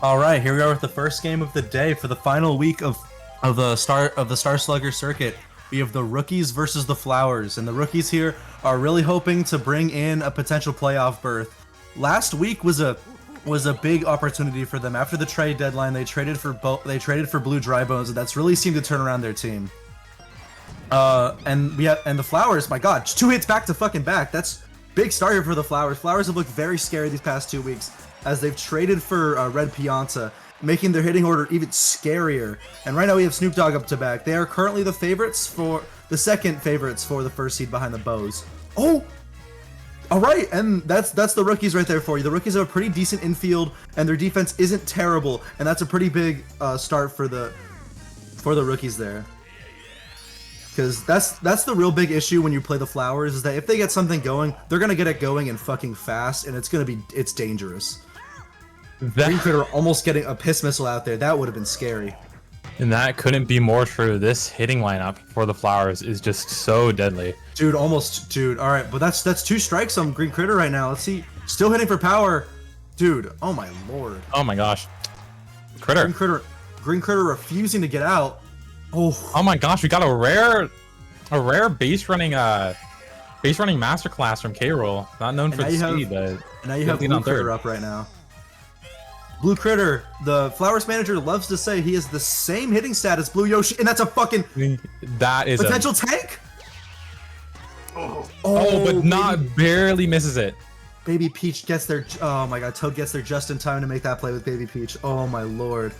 All right, here we are with the first game of the day for the final week of the Star Slugger circuit. We have the rookies versus the Flowers, and the rookies here are really hoping to bring in a potential playoff berth. Last week was a big opportunity for them. After the trade deadline, they traded for Blue Dry Bones, and that's really seemed to turn around their team. And the Flowers, my God, 2 hits back to fucking back. That's big start here for the Flowers. Flowers have looked very scary these past 2 weeks as they've traded for Red Pianta, making their hitting order even scarier. And right now we have Snoop Dogg up to back. They are currently the second favorites for the first seed behind the Bows. Oh, all right, and that's the rookies right there for you. The rookies have a pretty decent infield, and their defense isn't terrible, and that's a pretty big start for the rookies there. Because that's the real big issue when you play the Flowers, is that if they get something going, they're gonna get it going and fucking fast, and it's dangerous. Green Critter almost getting a piss missile out there. That would have been scary. And that couldn't be more true. This hitting lineup for the Flowers is just so deadly. Dude, Dude, all right, but that's 2 strikes on Green Critter right now. Let's see. Still hitting for power. Dude, oh my lord. Oh my gosh. Critter. Green Critter refusing to get out. Oh my gosh, we got a rare base running masterclass from K-Roll. Not known for the speed, but and now you have Blue Critter up right now. Blue Critter, the Flowers manager loves to say he has the same hitting stat as Blue Yoshi, and that's a fucking potential tank. But barely misses it. Baby Peach gets there. Oh my God, Toad gets there just in time to make that play with Baby Peach. Oh my lord.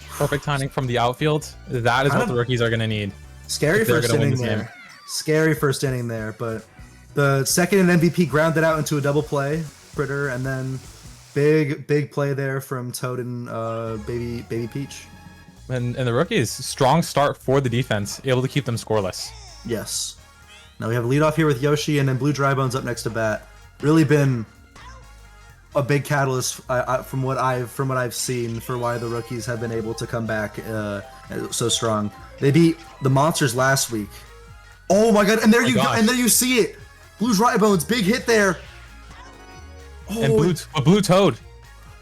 Perfect timing from the outfield. That is what the rookies are gonna need. Scary first inning there. Scary first inning there, but the second and MVP grounded out into a double play, Critter, and then big play there from Toad and Baby Peach. And the rookies, strong start for the defense, able to keep them scoreless. Yes. Now we have a leadoff here with Yoshi, and then Blue Dry Bones up next to bat. Really been a big catalyst from what I've seen for why the rookies have been able to come back so strong. They beat the Monsters last week. Oh my God! And there you go, and there you see it. Blue Dry Bones, big hit there. Oh, and Blue Toad,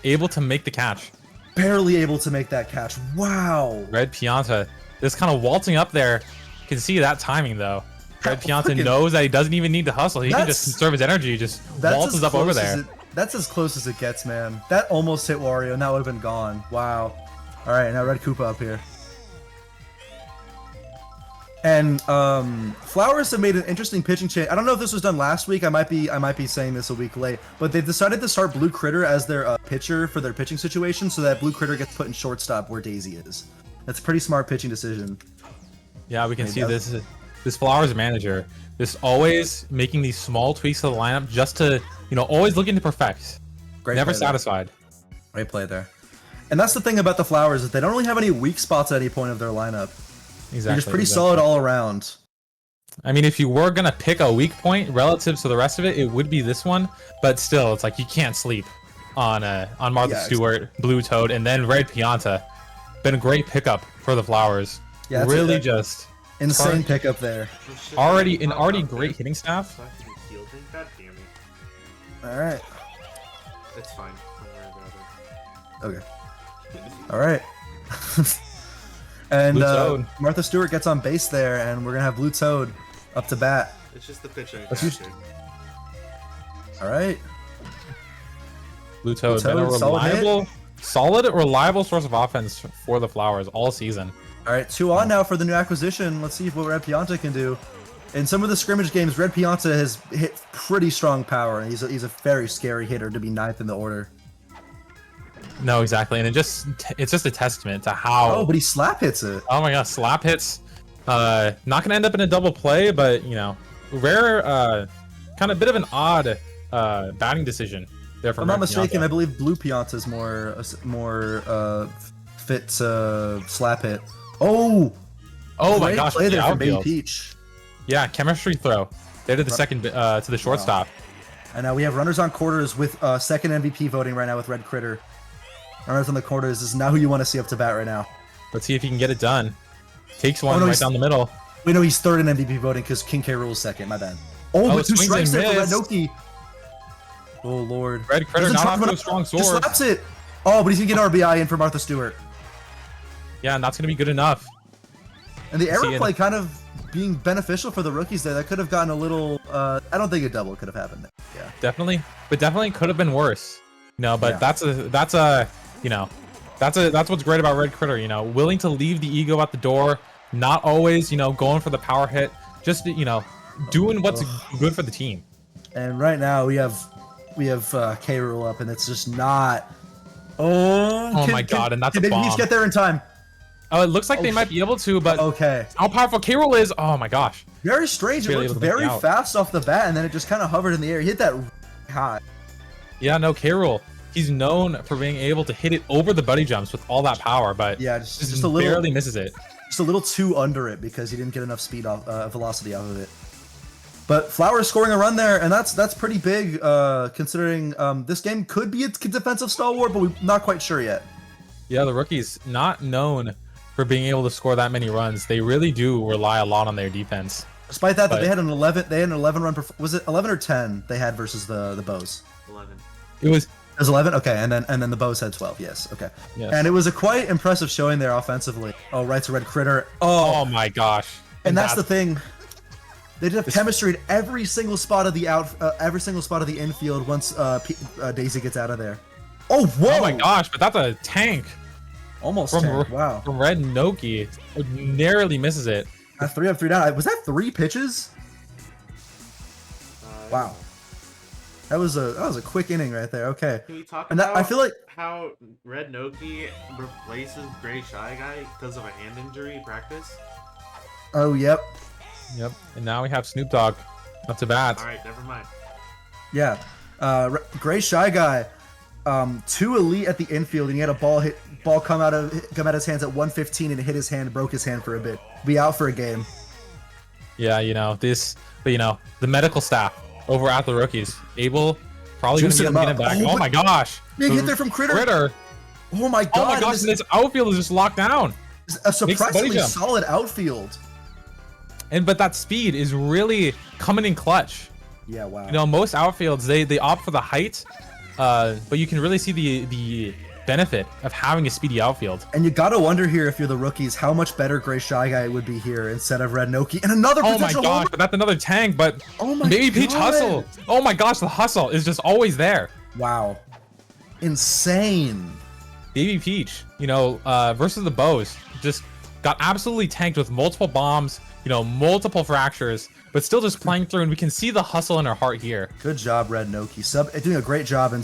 able to make the catch. Barely able to make that catch. Wow. Red Pianta, just kind of waltzing up there. You can see that timing though. Red Pianta knows that he doesn't even need to hustle. He can just conserve his energy. Just waltzes up over there. That's as close as it gets, man. That almost hit Wario, and that would have been gone. Wow. All right, now Red Koopa up here. And Flowers have made an interesting pitching change. I don't know if this was done last week. I might be saying this a week late, but they've decided to start Blue Critter as their pitcher for their pitching situation, so that Blue Critter gets put in shortstop where Daisy is. That's a pretty smart pitching decision. Yeah, we can see this Flowers manager just always making these small tweaks to the lineup just to, always looking to perfect. Never satisfied. Great play there. And that's the thing about the Flowers, is they don't really have any weak spots at any point of their lineup. Exactly. They're just pretty solid all around. I mean, if you were gonna pick a weak point relative to the rest of it, it would be this one. But still, it's like you can't sleep on Martha Stewart, Blue Toad, and then Red Pianta. Been a great pickup for the Flowers. Yeah, really just insane pickup there. Already great hitting staff. All right. It's fine. Don't worry about it. Okay. All right. And Martha Stewart gets on base there, and we're gonna have Blue Toad up to bat. It's just the pitcher. All right. Blue Toad, been a reliable source of offense for the Flowers all season. All right, 2 on now for the new acquisition. Let's see what Red Pianta can do. In some of the scrimmage games, Red Pianta has hit pretty strong power, and he's a very scary hitter to be 9th in the order. No, exactly, and it's just a testament to how. Oh, but he slap hits it. Oh my gosh, slap hits. Not gonna end up in a double play, but rare, kind of bit of an odd batting decision there from. If I'm not mistaken, I believe Blue Pianta is more fit to slap hit. Oh my gosh, play there from Baby Peach. Yeah, chemistry throw. They did the second to the shortstop. And now we have runners on quarters with second MVP voting right now with Red Critter. Runners on the quarters is now who you want to see up to bat right now. Let's see if he can get it done. Takes one right down the middle. Wait, no, he's third in MVP voting because King K. Rool's second. My bad. But 2 strikes there for Red Noki. Oh, Lord. Red Critter not off to a strong sword. Just slaps it. Oh, but he's gonna get an RBI in for Martha Stewart. Yeah, and that's gonna be good enough. And the error play kind of being beneficial for the rookies there. That could have gotten a little. I don't think a double could have happened there. Yeah. Definitely, but definitely could have been worse. No, but that's what's great about Red Critter. Willing to leave the ego at the door. Not always, going for the power hit. Just doing what's good for the team. And right now we have K Rool up, and it's just not. Oh my god! And that's a bomb. Maybe he's get there in time. Oh, it looks like they might be able to, but okay. How powerful K Rool is! Oh my gosh. Very strange. It looked very fast off the bat, and then it just kind of hovered in the air. He hit that high. Yeah, no, K Rool. He's known for being able to hit it over the buddy jumps with all that power, but yeah, just a little, barely misses it. Just a little too under it because he didn't get enough speed off, velocity out of it. But Flowers scoring a run there, and that's pretty big considering this game could be a defensive stalwart, but we're not quite sure yet. Yeah, the rookies not known for being able to score that many runs. They really do rely a lot on their defense. Despite that, they had an 11 run. Was it 11 or 10 they had versus the Bows? 11. It was 11. Okay, and then the Bows had 12. Yes. Okay. Yes. And it was a quite impressive showing there offensively. Oh, right to Red Critter. Oh my gosh. And that's the thing. They did have chemistry at every single spot of the infield once Daisy gets out of there. Oh, whoa! Oh my gosh, but that's a tank. Almost wow. From Red Noki. Narrowly misses it. 3 up, 3 down. Was that 3 pitches? Wow. That was a quick inning right there. Okay. Can we talk about I feel like how Red Noki replaces Gray Shy Guy because of a hand injury in practice? Oh, yep. Yep. And now we have Snoop Dogg up to bat. All right, never mind. Yeah. Gray Shy Guy, 2 elite at the infield, and he had a ball come out of his hands at 115 and hit his hand, broke his hand for a bit. Be out for a game. Yeah, the medical staff over at the rookies, probably going to get him back. Oh my gosh! Big hit there from Critter. Oh my god! Oh my gosh! And this outfield is just locked down. A surprisingly solid outfield. But that speed is really coming in clutch. Yeah, wow. Most outfields they opt for the height, but you can really see the benefit of having a speedy outfield. And you gotta wonder here, if you're the rookies, how much better Gray Shy Guy would be here instead of Red Noki. And another potential Oh my gosh, that's another tank, but maybe Peach hustle. Oh my gosh, the hustle is just always there. Wow. Insane. Baby Peach, versus the Bows, just got absolutely tanked with multiple bombs, multiple fractures, but still just playing through, and we can see the hustle in her heart here. Good job, Red Noki. Doing a great job in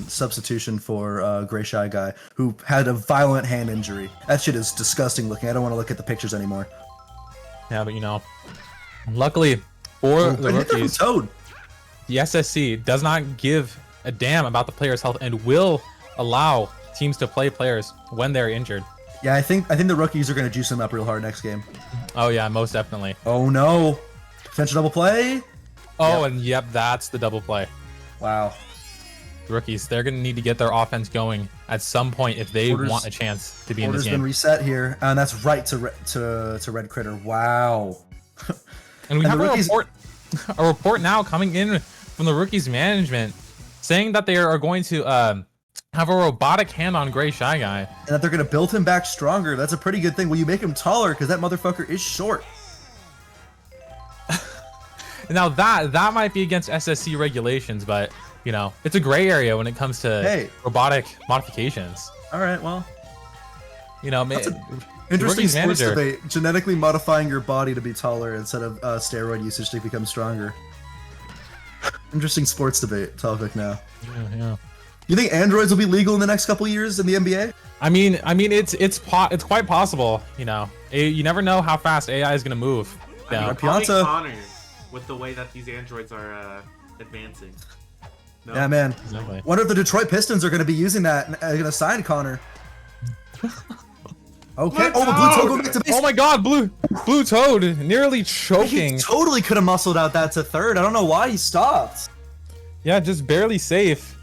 substitution for Gray Shy Guy, who had a violent hand injury. That shit is disgusting looking. I don't want to look at the pictures anymore. Yeah, but luckily for the rookies, Toad. the SSC does not give a damn about the player's health and will allow teams to play players when they're injured. Yeah, I think the rookies are going to juice him up real hard next game. Oh yeah, most definitely. Oh no, potential double play. Oh, and yep, that's the double play. Wow. The rookies, they're going to need to get their offense going at some point if they want a chance to be in this game. Order's been reset here, and that's right to Red Critter. Wow. And we have a report now coming in from the rookies management saying that they are going to have a robotic hand on Gray Shy Guy. And that they're going to build him back stronger. That's a pretty good thing. Will you make him taller? Because that motherfucker is short. Now that might be against SSC regulations, but it's a gray area when it comes to robotic modifications. All right, well, interesting sports debate. Genetically modifying your body to be taller instead of steroid usage to become stronger. Interesting sports debate topic now. Yeah. You think androids will be legal in the next couple years in the NBA? I mean, it's quite possible. You never know how fast AI is gonna move. Connor, with the way that these androids are advancing. No? Yeah, man. Exactly. Wonder if the Detroit Pistons are going to be using that and going to sign Connor. Okay. Oh, the Blue Toad going back to base. Oh my God, Blue Toad nearly choking. He totally could have muscled out that to third. I don't know why he stopped. Yeah, just barely safe.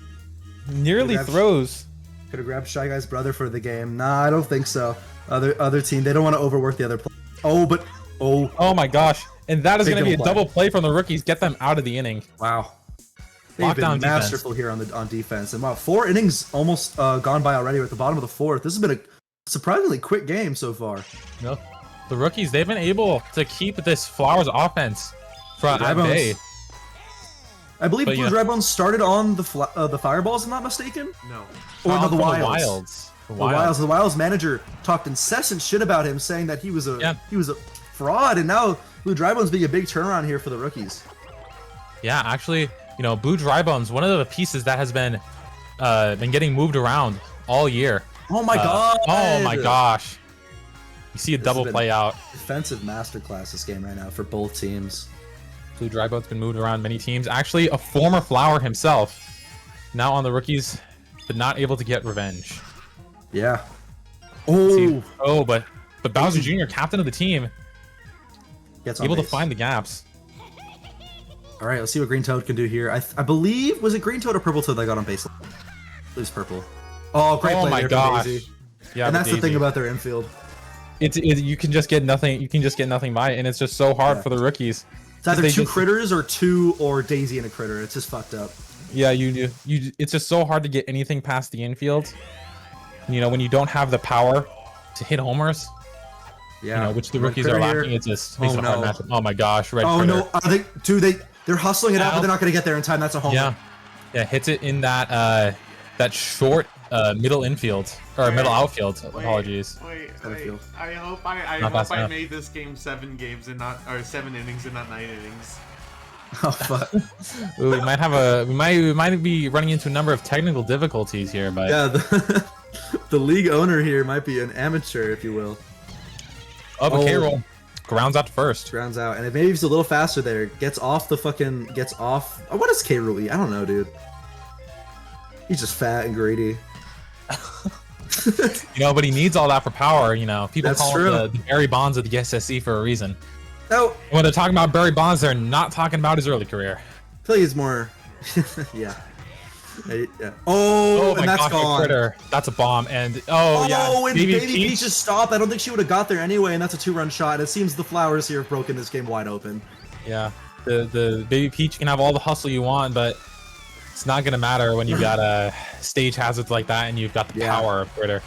Nearly throws. Could have grabbed Shy Guy's brother for the game. Nah, I don't think so. Other team, they don't want to overwork the other player. Oh my gosh. And that is going to be a double play from the rookies. Get them out of the inning. Wow. They've Lockdown been defense. masterful here on defense. And wow, 4 innings almost gone by already. We're at the bottom of the 4th. This has been a surprisingly quick game so far. No, the rookies, they've been able to keep this Flowers offense from at bay. I believe But, Blue yeah. Dry Bones started on the Fireballs, if I'm not mistaken. No. Or no, the From Wilds. The The Wilds. Wilds. The Wilds manager talked incessant shit about him, saying that he was a fraud, and now Blue Dry Bones being a big turnaround here for the rookies. Yeah, actually, you know, Blue Dry Bones, one of the pieces that has been getting moved around all year. Oh my god! Oh my gosh! You see a double play out. Defensive masterclass this game right now for both teams. Blue Dry Bones been moved around many teams. Actually, a former Flower himself, now on the rookies, but not able to get revenge. Yeah. Oh. But Bowser Jr., captain of the team, Gets on able to base. find the gaps. All right, let's see what Green Toad can do here. I believe, was it Green Toad or Purple Toad that got on base? It was Purple. Oh, great play my there from gosh! Daisy. Yeah, And but that's the thing Daisy. about their infield. You can just get nothing. You can just get nothing by it, and it's just so hard for the rookies. It's either They 2 just- critters or Daisy and a critter. It's just fucked up. Yeah, you. It's just so hard to get anything past the infield. You know, when you don't have the power to hit homers. Yeah. You know, which the Red rookies are critter here. lacking. It just makes Oh, it a hard no. matchup. Oh my gosh, red Oh critter. no! Are they're hustling it out, but they're not gonna get there in time. That's a homer. Yeah, hits it in that that short middle infield or middle outfield. Apologies. Wait. Outfield. I hope Not fast I enough. made this game 7 games and not 7 innings and not 9 innings. Oh fuck. Ooh, we might be running into a number of technical difficulties here, but Yeah, the league owner here might be an amateur, if you will. but K-roll grounds out to first. Grounds out, and maybe he's a little faster there. Gets off. Oh, what is K. Rui? I don't know, dude. He's just fat and greedy. You know, but he needs all that for power. You know, people That's call true. him the Barry Bonds of the SSC for a reason. Oh, When they're talking about Barry Bonds, they're not talking about his early career. I feel like he's more. Yeah. Yeah. Oh, my and that's gosh, a gone. critter. That's a bomb. And Oh, yeah, and Baby Peach's stop. I don't think she would have got there anyway, and that's a 2-run shot. It seems the Flowers here have broken this game wide open. Yeah, the Baby Peach can have all the hustle you want, but it's not gonna matter when you've got stage hazards like that and you've got the Yeah. power of critter.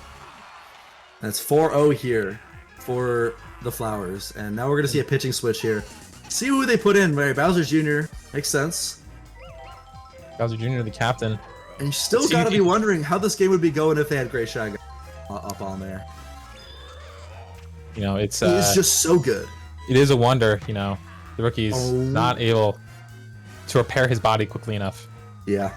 That's 4-0 here for the Flowers, and now we're gonna see a pitching switch here. See who they put in. Right, Bowser Jr. Makes sense. Bowser Jr. the captain. And you still See, gotta he- be wondering how this game would be going if they had Gray Shy up on there. You know, it's He's just so good. it is a wonder. You know, the rookie's Oh. not able to repair his body quickly enough. Yeah.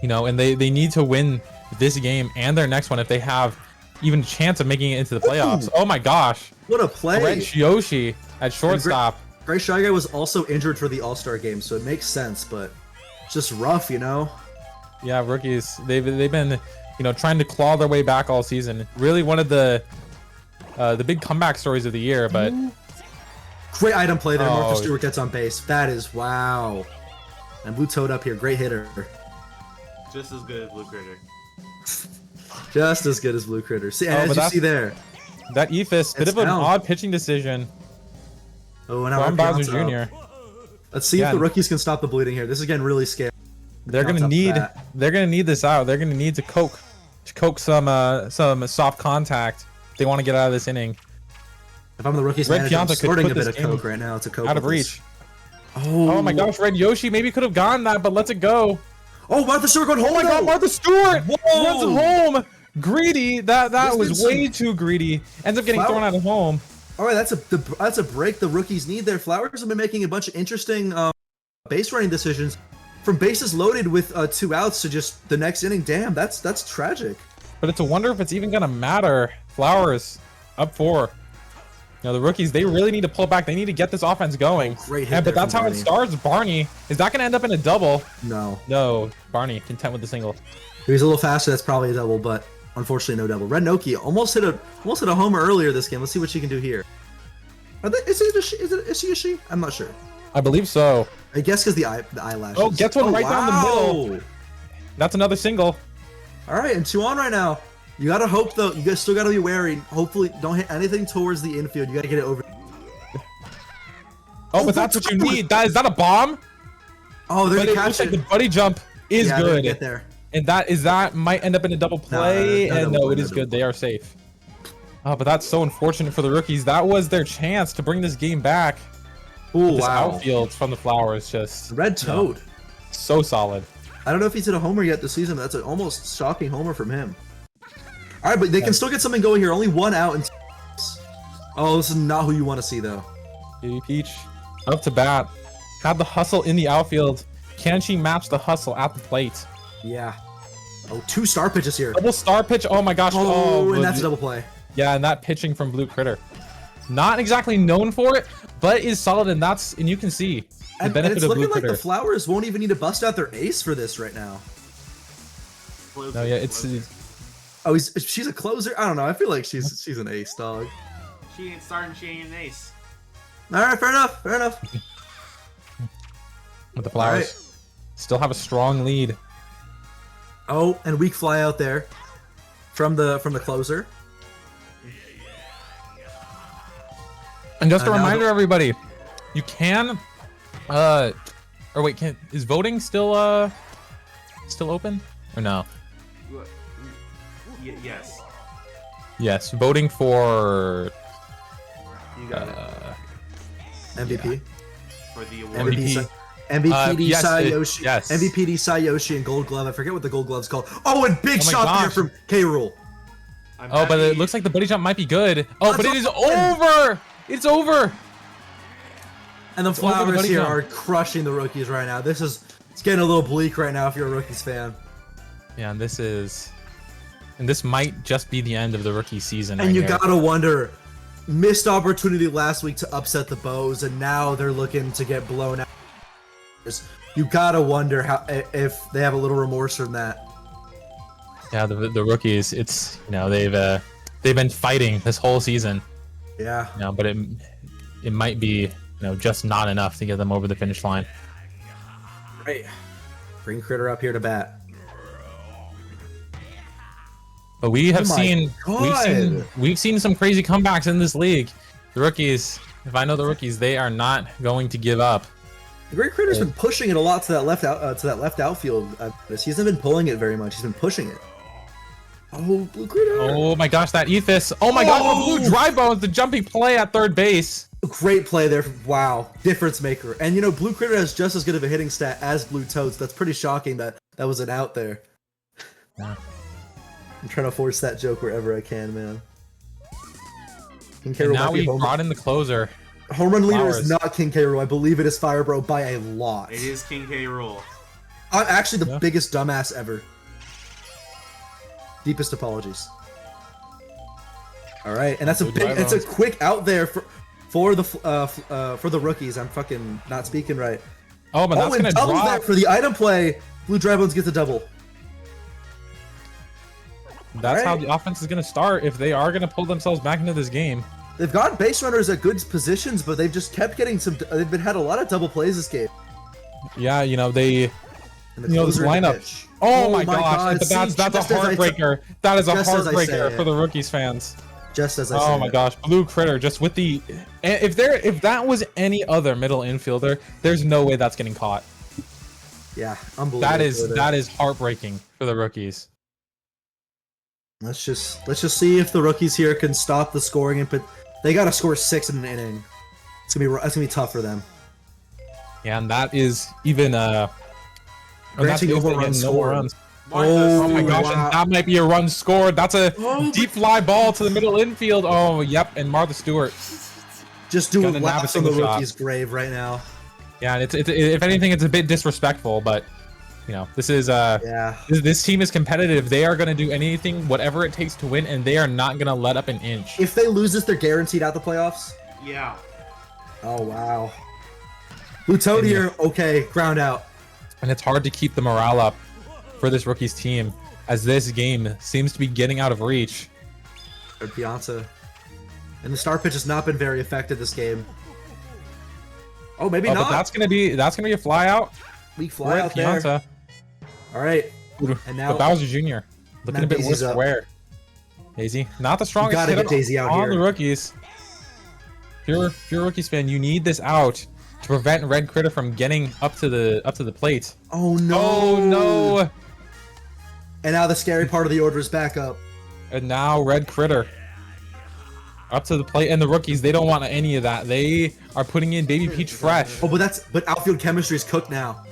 You know, and they need to win this game and their next one if they have even a chance of making it into the playoffs. Ooh. Oh my gosh, What a play. Red Yoshi at shortstop. Gray Shy Guy was also injured for the All-Star game, so it makes sense, but it's just rough, you know? Yeah, rookies. They've been, you know, trying to claw their way back all season. Really one of the big comeback stories of the year, but Great item play there. Oh. Martha Stewart gets on base. That is wow. And Blue Toad up here. Great hitter. Just as good as Blue Critter. Just as good as Blue Critter. See, and Oh, as but you that's- see there. that Ephus, bit It's of an down. odd pitching decision Oh, and now from Red Bowser Piazza up. Jr. Let's see Yeah. if the rookies can stop the bleeding here. This is getting really scary. They're Counts gonna up need bat. this out. They're gonna need to coke some soft contact if they want to get out of this inning. If I'm the rookies Red manager, I'm Piazza could snorting put a bit this of game Coke right now. It's a Coke Out of with this. reach. Oh. Oh my gosh, Red Yoshi maybe could have gotten that, but lets it go. Oh, Martha Stewart going home. Oh my god, Martha Stewart Whoa. runs home. Greedy. That There's was been way too greedy. Ends up getting Flower- thrown out of home. All right, that's a break the rookies need there. Flowers have been making a bunch of interesting base running decisions, from bases loaded with 2 outs to just the next inning. Damn, that's tragic. But it's a wonder if it's even gonna matter. Flowers up 4. You know, the rookies, they really need to pull back. They need to get this offense going. Great hit And, but there that's from how it Barney. starts. Barney, is that gonna end up in a double? No, No, Barney, content with the single. if he's a little faster, that's probably a double, but unfortunately, no double. Red Noki almost hit a homer earlier this game. Let's see what she can do here. Is she a she? I'm not sure. I believe so. I guess because the eyelashes. Oh, gets one right down the wow. middle. That's another single. All right, and 2 on right now. You gotta hope though. You guys still gotta be wary. Hopefully, don't hit anything towards the infield. You gotta get it over. Oh, but that's what you need. Is that a bomb? Oh, they're But gonna it catch looks like it. the buddy jump is Yeah, they're gonna good. get there. And that might end up in a double play. no And double no, play, it no is double good. play. They are safe. Oh, but that's so unfortunate for the rookies. That was their chance to bring this game back. Oh, This wow. outfield from the Flowers just Red Toad. so solid. I don't know if he's hit a homer yet this season, but that's an almost shocking homer from him. All right, but they can still get something going here. Only 1 out. And oh, this is not who you want to see, though. Baby Peach up to bat. Had the hustle in the outfield. Can she match the hustle at the plate? Yeah. Oh, 2 star pitches here. Double star pitch. Oh my gosh. Oh, and that's a double play. Yeah, and that pitching from Blue Critter. Not exactly known for it, but is solid, and you can see the And benefit it's of Blue looking like Critter. the Flowers won't even need to bust out their ace for this right now. No, yeah, it's Oh, she's a closer? I don't know. I feel like she's an ace, dog. She ain't starting, she ain't an ace. All right, fair enough. Fair enough. with the Flowers. Still have a strong lead. Oh, and weak fly out there from the closer. And just a now reminder, everybody, you can, or wait, is voting still open or no? Yes. Yes, voting for You got it. MVP. For the award. MVP. MVPD yes, Sayoshi. yes. MVPD Sayoshi and Gold Glove. I forget what the Gold Glove's called. Oh, and big Oh my shot there gosh. from K. Rule. I'm Oh, but it happy- looks like the buddy jump might be good. Oh, That's but it is a win. over. It's over. And the over the Flowers buddy here jump. are crushing the rookies right now. It's getting a little bleak right now if you're a Rookies fan. Yeah, and this might just be the end of the rookie season. And right you here. gotta wonder, missed opportunity last week to upset the Bows, and now they're looking to get blown out. You gotta wonder if they have a little remorse from that. Yeah, the rookies. It's they've been fighting this whole season. Yeah. But it might be just not enough to get them over the finish line. Right. Bring Critter up here to bat. But we have Oh my God. we've seen some crazy comebacks in this league. The rookies, if I know the rookies, they are not going to give up. The Great Critter's been pushing it a lot to that left outfield. He hasn't been pulling it very much. He's been pushing it. Oh, Blue Critter! Oh my gosh, that Ethos! Oh my gosh, the Oh! blue dry bones, the jumping play at third base. Great play there. Wow, difference maker. And Blue Critter has just as good of a hitting stat as Blue Toads. That's pretty shocking that was an out there. Yeah. I'm trying to force that joke wherever I can, man. King K. And Rool now might be we home. brought in the closer. Home run leader Flowers. is not King K. Rool. I believe it is Firebro by a lot. It is King K. Rule. I'm actually the Yeah. biggest dumbass ever. Deepest apologies. All right, and that's a Blue big. dry It's a bones. quick out there for the rookies. I'm fucking not speaking right. Oh, but that's and gonna double drop. there for the item play. Blue Dry Bones gets a double. That's how Alright. the offense is gonna start if they are gonna pull themselves back into this game. They've got base runners at good positions, but they've just kept getting some. They've had a lot of double plays this game. Yeah, they. And the This closer in the lineup. pitch. Oh, my gosh, but see, that's a just as I heartbreaker. That is a just as I say heartbreaker it. for the rookies fans. Just as I Oh said. my gosh, Blue Critter just with the. If that was any other middle infielder, there's no way that's getting caught. Yeah, unbelievable. That is heartbreaking for the rookies. Let's just see if the rookies here can stop the scoring, but they got to score 6 in an inning. That's gonna be tough for them. Yeah, and that is even Granting if no they more get runs no more scored. runs. Oh Oh my gosh, wow. and that might be a run scored. That's a Oh, deep fly ball to the middle infield. Oh, yep, and Martha Stewart. Just doing Gonna nab a laps on the single shot. rookie's grave right now. Yeah, and it's if anything, it's a bit disrespectful, but this is Yeah. this team is competitive. They are gonna do anything, whatever it takes to win, and they are not gonna let up an inch. If they lose this, they're guaranteed out the playoffs. Yeah. Oh wow. Blue Toad here. Okay, ground out. And it's hard to keep the morale up for this rookies team as this game seems to be getting out of reach. Or Piazza. And the star pitch has not been very effective this game. Oh, maybe Oh, not. but that's gonna be a fly out. Weak fly out there. Pianta. All right. And now But Bowser Jr. looking now a bit Daisy's worse up. for wear. Daisy, not the strongest gotta hitter get Daisy out on here. the rookies. If you're a rookies fan, you need this out. to prevent Red Critter from getting up to the plate. Oh no! Oh no! And now the scary part of the order is back up. And now Red Critter up to the plate, and the rookies, they don't want any of that. They are putting in Baby Peach fresh. Oh, but outfield chemistry is cooked now.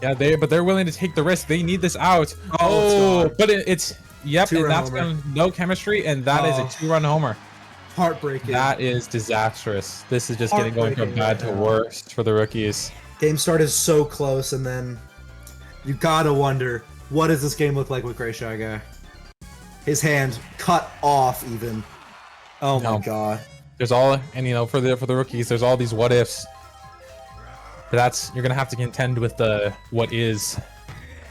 Yeah, they're willing to take the risk. They need this out. Oh, it's gone. But it's yep, and Two-run that's homer. no chemistry, and that is a 2-run homer. Heartbreaking. That is disastrous. This is just going from Heartbreaking bad to right now. worse for the rookies. Game start is so close, and then you gotta wonder, what does this game look like with Gray Shy Guy? His hand cut off, even. Oh my No. god. There's all, and you know, for the rookies, there's all these what ifs. But you're gonna have to contend with the what is,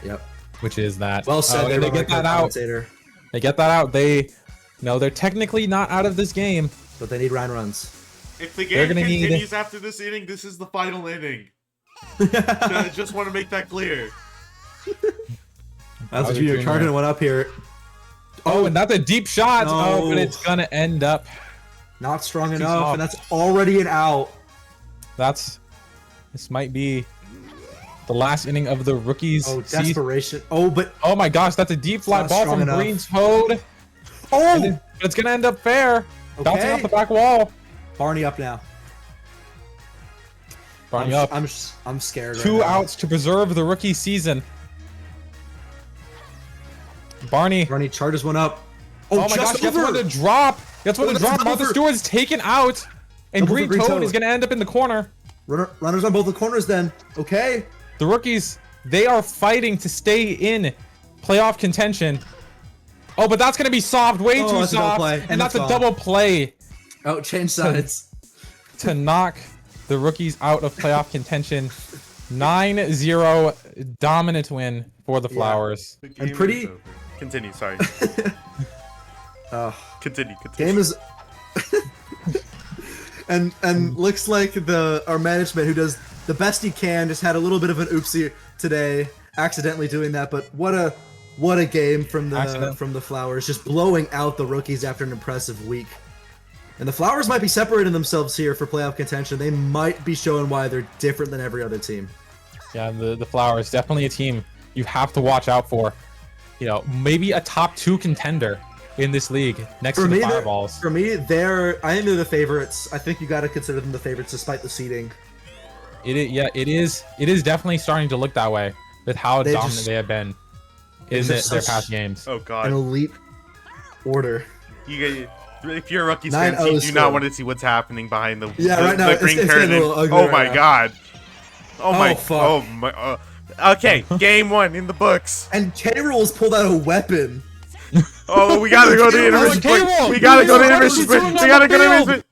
Yep. which is that. Well said. And they get that out. They get that out. They're technically not out of this game. But they need Ryan runs. If the They're game gonna need- continues after this inning, this is the final inning. Just want to make that clear. That's Bowser Junior Jr. charging one up here. Oh, and that's a deep shot. No. Oh, but it's gonna end up. Not strong Too enough, soft. and that's already an out. This might be the last inning of the rookies. Oh, desperation. Oh, but Oh my gosh, that's a deep fly not ball strong from enough. Green Toad. oh, But it's gonna end up fair. Bouncing Okay. off the back wall. Barney up now. Barney up. I'm scared. right 2 now. outs to preserve the rookie season. Barney. Barney charges one up. Oh my just gosh, that's over. where the drop. That's where Oh, the that's drop. Martha over. Stewart's taken out. And Double for Green Green Toad Toad. is gonna end up in the corner. Runners on both the corners then. Okay. The rookies, they are fighting to stay in playoff contention. Oh, but that's gonna be soft, way Oh, too that's a double soft. play, And and that's it's a gone. double play Oh, change sides. to knock the rookies out of playoff contention. 9-0 dominant win for the Flowers. The And game pretty- is over. Continue, sorry. Oh, Continue. game is. and looks like our management, who does the best he can, just had a little bit of an oopsie today, accidentally doing that. But what a game from Accident. the Flowers, just blowing out the rookies after an impressive week. And the Flowers might be separating themselves here for playoff contention. They might be showing why they're different than every other team. Yeah, the Flowers, definitely a team you have to watch out for. You know, maybe a top 2 contender in this league next to the Fireballs. For me, I think they're the favorites. I think you got to consider them the favorites despite the seeding. It is definitely starting to look that way with how They dominant just- they have been in just their such- past games. Oh An god. elite order. If you're a Rockies 9-0 fan, you do still. not want to see what's happening behind the Yeah, the, right now, the it's green getting a curtain. little ugly Oh right my now. god. Oh my. fuck. Oh my. Okay, game 1 in the books. And K-Rool's pulled out a weapon. Oh, we gotta go to intermission. K-Rool! We gotta go to What is intermission. he doing We on gotta the go to field? intermission.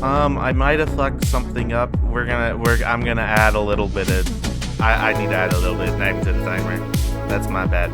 I might have fucked something up. I'm gonna add a little bit of. I need to add a little bit of time to the timer. That's my bad.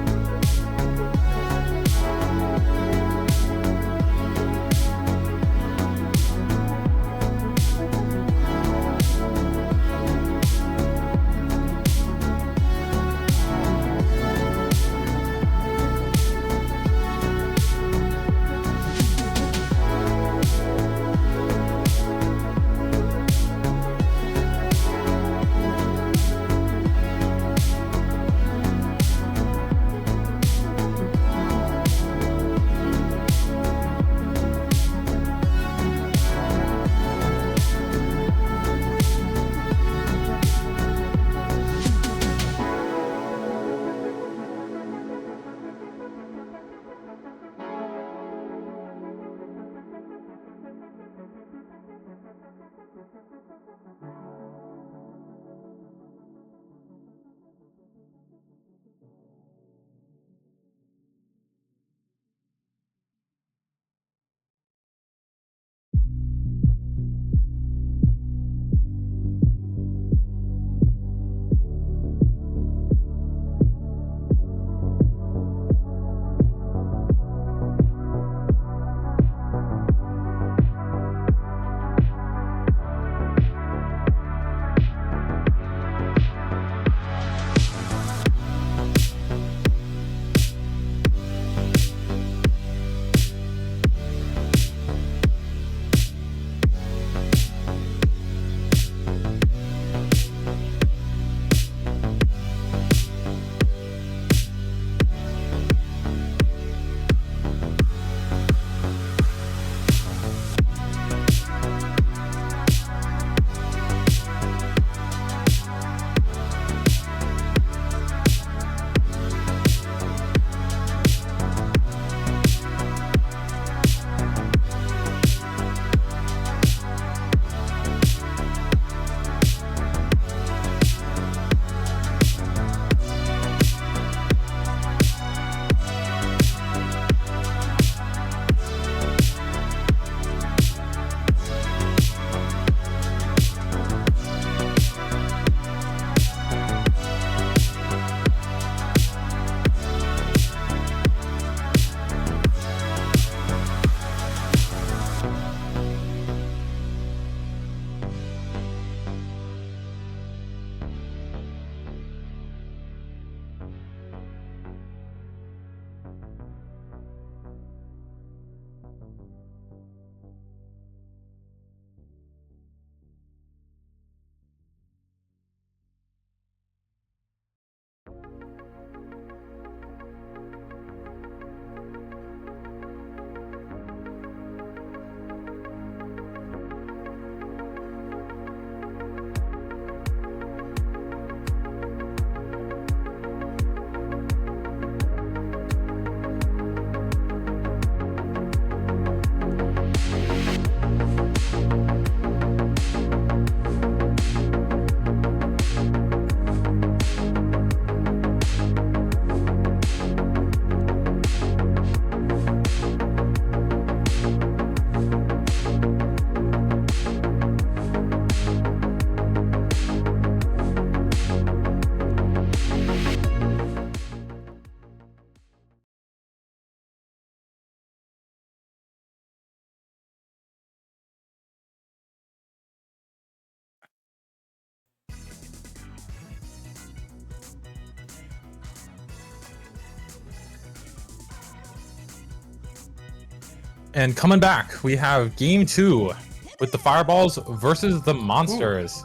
And coming back, we have game 2 with the Fireballs versus the Monsters.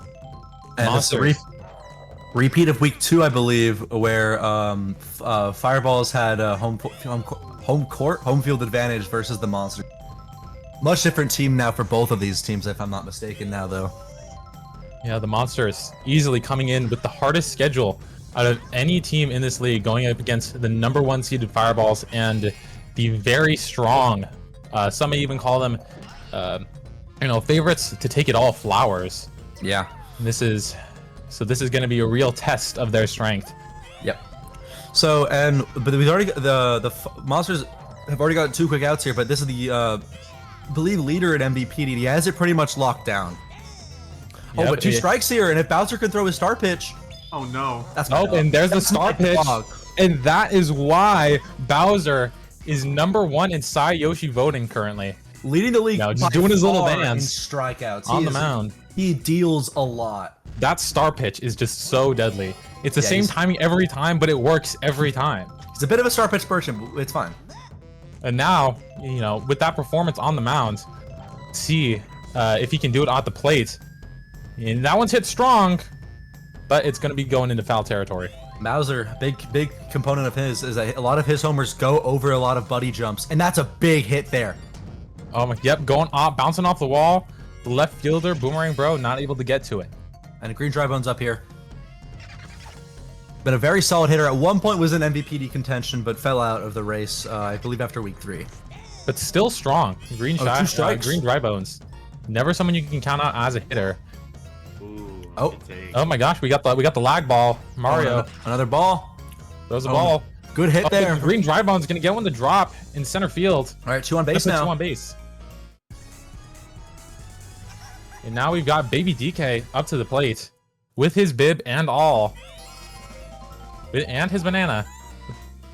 And Monsters. Repeat of week 2, I believe, where Fireballs had a home field advantage versus the Monsters. Much different team now for both of these teams, if I'm not mistaken. Now, though. Yeah, the Monsters easily coming in with the hardest schedule out of any team in this league, going up against the #1 seeded Fireballs and the very strong. Some may even call them, favorites to take it all, Flowers. Yeah. This is going to be a real test of their strength. Yep. So but we've already the Monsters have already got 2 quick outs here, but this is the believe, leader at MVP. He has it pretty much locked down. Yep, Oh, but 2 strikes here, and if Bowser could throw his star pitch, Oh no. that's Oh, and there's the star pitch, and that is why Bowser is #1 in Sai Yoshi voting currently. leading the league. No, just by doing his little far in dance strikeouts on the mound. He deals a lot. That star pitch is just so deadly. It's the Yeah, same he's- timing every time, but it works every time. He's a bit of a star pitch merchant, but it's fine. And now, you know, with that performance on the mound, see if he can do it at the plate. And that one's hit strong, but it's going to be going into foul territory. Bowser, big component of his is that a lot of his homers go over a lot of buddy jumps, and that's a big hit there. Oh my, yep, going off, bouncing off the wall. The left fielder, Boomerang Bro, not able to get to it. And a green dry bones up here. Been a very solid hitter. At one point was in MVPD contention, but fell out of the race, I believe after week 3. But still strong. Green Oh, shot, 2 strikes. green dry bones. Never someone you can count out as a hitter. Ooh, Oh. good take. Oh my gosh, we got the lag ball. Mario Another ball. throws a Oh, ball. Good hit Oh, there. Green dry bones gonna get one to drop in center field. All right, 2 on base That's a 2 now. on base. And now we've got Baby DK up to the plate with his bib and all. And his banana.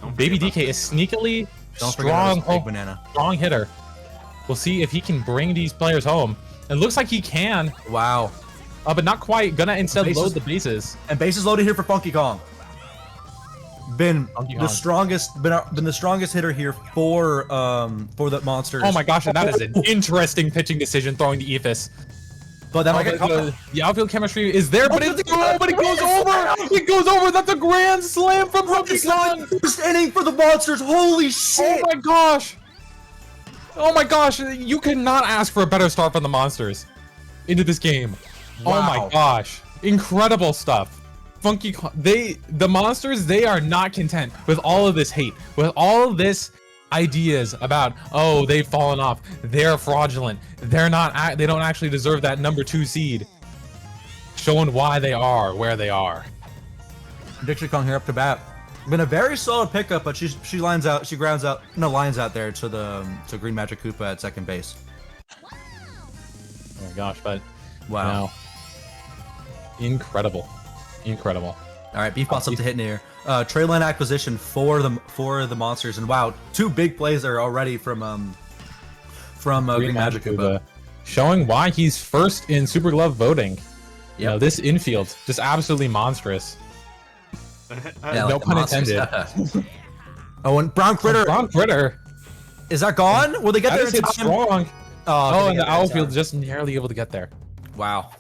Don't Baby forget DK is sneakily Don't forget about his strong, big banana. strong hitter. We'll see if he can bring these players home. It looks like he can, Wow. but not quite. Gonna instead Bases- load the bases. And bases loaded here for Funky Kong. Been Funky the Kong. strongest, been the strongest hitter here for the monsters. Oh my gosh, and that is an interesting pitching decision throwing the Ephus. But that might Oh, get caught. the outfield chemistry is there, but it goes over. It goes over. That's a grand slam from Funky Kong. First inning for the monsters. Holy Oh shit! my gosh. Oh my gosh, you could not ask for a better start from the monsters into this game. Oh my Wow. gosh. Incredible stuff. Funky Kong, the monsters, they are not content with all of this hate, with all of this ideas about, oh, they've fallen off, they're fraudulent, they don't actually deserve that #2 seed. Showing why they are where they are. Dixie Kong here up to bat. Been a very solid pickup, but she lines out there to to Green Magic Koopa at second base. Oh my gosh, but Wow. no. Incredible. Incredible. All right, Beef Boss up to hit near. Trade line acquisition for the monsters, and wow, 2 big plays there already from Green Magic Koopa. Showing why he's first in Super Glove voting. You know, Yep. this infield, just absolutely monstrous. Yeah, No like the pun monsters. intended. Oh, and Brown Critter, Brown Critter. is that gone? Will they get That there is in hit time? strong. Oh, Oh, they and get the there in outfield time. just nearly able to get there. Wow.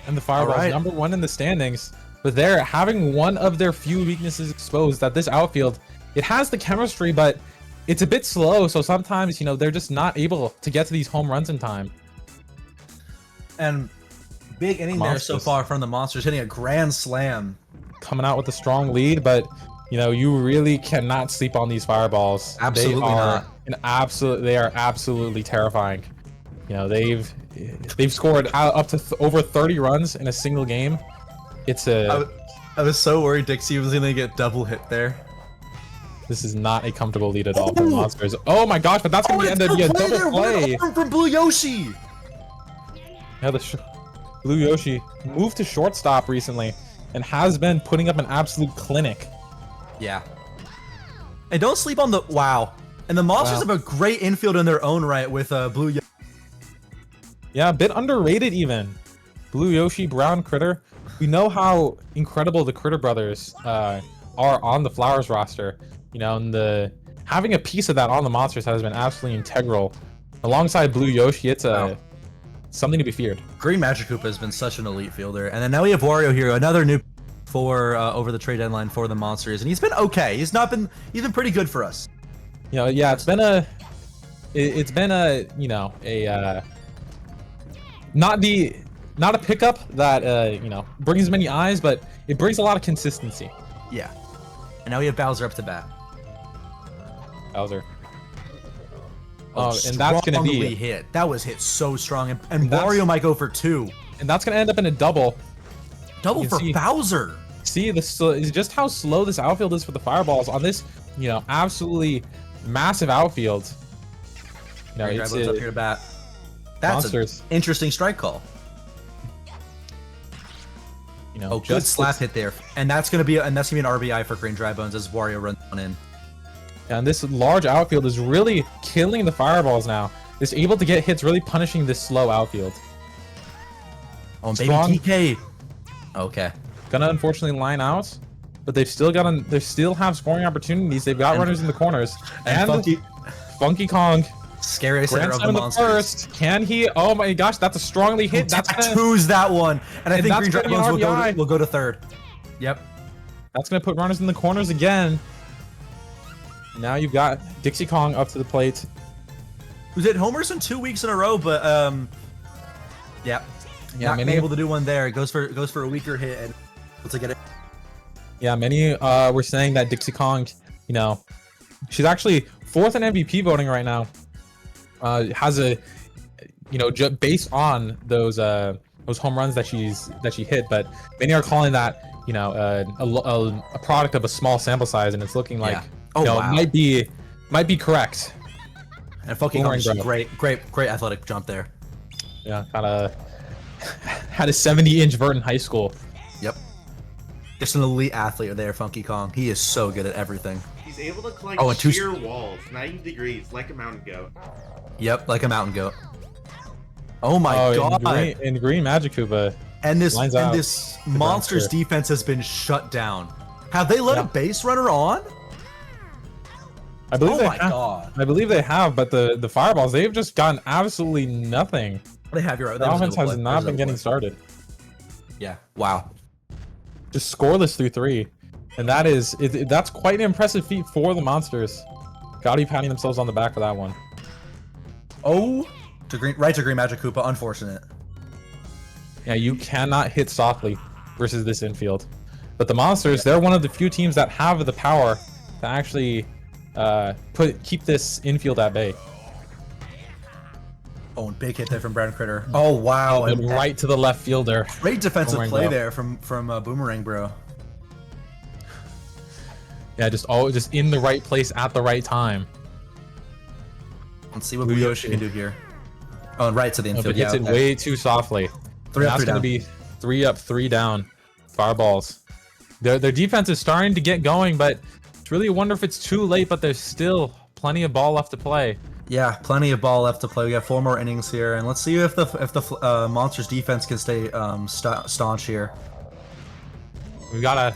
And the Fireball's right. #1 in the standings. But they're having one of their few weaknesses exposed, that this outfield, it has the chemistry, but it's a bit slow. So sometimes, you know, they're just not able to get to these home runs in time. And big inning there so Monsters. far from the monsters, hitting a grand slam. Coming out with a strong lead, but you know, you really cannot sleep on these Fireballs. Absolutely not. They are absolutely terrifying. You know, they've scored up to over 30 runs in a single game. It's I was so worried Dixie was gonna get double hit there. this is not a comfortable lead at all for the Monsters. Oh my gosh, but that's gonna end up being a double there. What play. an arm from Blue Yoshi. Yeah, Blue Yoshi moved to shortstop recently and has been putting up an absolute clinic. Yeah. And don't sleep on the wow. And the monsters Wow. have a great infield in their own right with Blue Yoshi. Yeah, a bit underrated even. Blue Yoshi, Brown Critter. We know how incredible the Critter brothers are on the Flowers roster. You know, and having a piece of that on the Monsters has been absolutely integral. Alongside Blue Yoshi, it's something to be feared. Green Magic Koopa has been such an elite fielder. And then now we have Wario here, another new for over the trade deadline for the monsters. And he's been okay. He's been pretty good for us. You know, yeah, it's been a you know, not a pickup that you know, brings many eyes, but it brings a lot of consistency. Yeah. And now we have Bowser up to bat. Bowser. Oh, and that's gonna Strongly be hit. That was hit so strong, and That's- Wario might go for 2. and that's gonna end up in a double. Double You for can see- Bowser. See just how slow this outfield is for the Fireballs on this, you know, absolutely massive outfield. You know, Green it's Drybones up here to bat. That's Monsters. an interesting strike call. You know, Oh, good slap hit there, and that's gonna be an RBI for Green Drybones as Wario runs on in. And this large outfield is really killing the fireballs now. It's able to get hits, really punishing this slow outfield. Oh, Strong. baby TK. Okay. Gonna unfortunately line out, but they've still got they still have scoring opportunities. They've got runners in the corners. And Funky Kong. Scariest hitter Grand of slam the in the monsters. first. Can he? Oh my gosh, that's a strongly hit. That's gonna, tattoos that one, and I think that's Green gonna be an Drybones RBI. will go to third. Yep. that's gonna put runners in the corners again. Now you've got Dixie Kong up to the plate. Who's hit homers in 2 weeks in a row, but yeah, not many able to do one there. Goes for a weaker hit and let's get it. Yeah, many were saying that Dixie Kong, you know, she's actually 4th in MVP voting right now. Has a, you know, based on those home runs that she hit, but many are calling that, you know, a product of a small sample size, and it's looking like, you know, wow. might be correct. And fucking great athletic jump there. Yeah, kind of had a 70-inch vert in high school. Yep. Just an elite athlete there, Funky Kong. He is so good at everything. He's able to climb and sheer walls, 90 degrees, like a mountain goat. Yep, like a mountain goat. Oh my god! In green Magic Koopa. And this lines out monster's monster. defense has been shut down. Have they let a base runner on? I believe Oh my god! I believe they have, but the fireballs, they've just gotten absolutely nothing. They have your The offense has not been getting started. Yeah. Wow. Just scoreless through 3, and that's quite an impressive feat for the monsters. Gotta be patting themselves on the back for that one. Oh, to green Magic Koopa. Unfortunate. Yeah, you cannot hit softly versus this infield. But the monsters, they're one of the few teams that have the power to actually keep this infield at bay. Oh, and big hit there from Brown Critter. Oh wow! And right to the left fielder. Great defensive Boomerang play Bro. there from Boomerang Bro. Yeah, just in the right place at the right time. Let's see what Buyoshi can do here. Oh, and right to the If infield. it hits it way too softly. Three up, That's three going to down. be 3 up, 3 down. Fireballs. Their defense is starting to get going, but it's really a wonder if it's too late, but there's still plenty of ball left to play. Yeah, plenty of ball left to play. We got 4 more innings here, and let's see if the Monsters defense can stay staunch here. We've got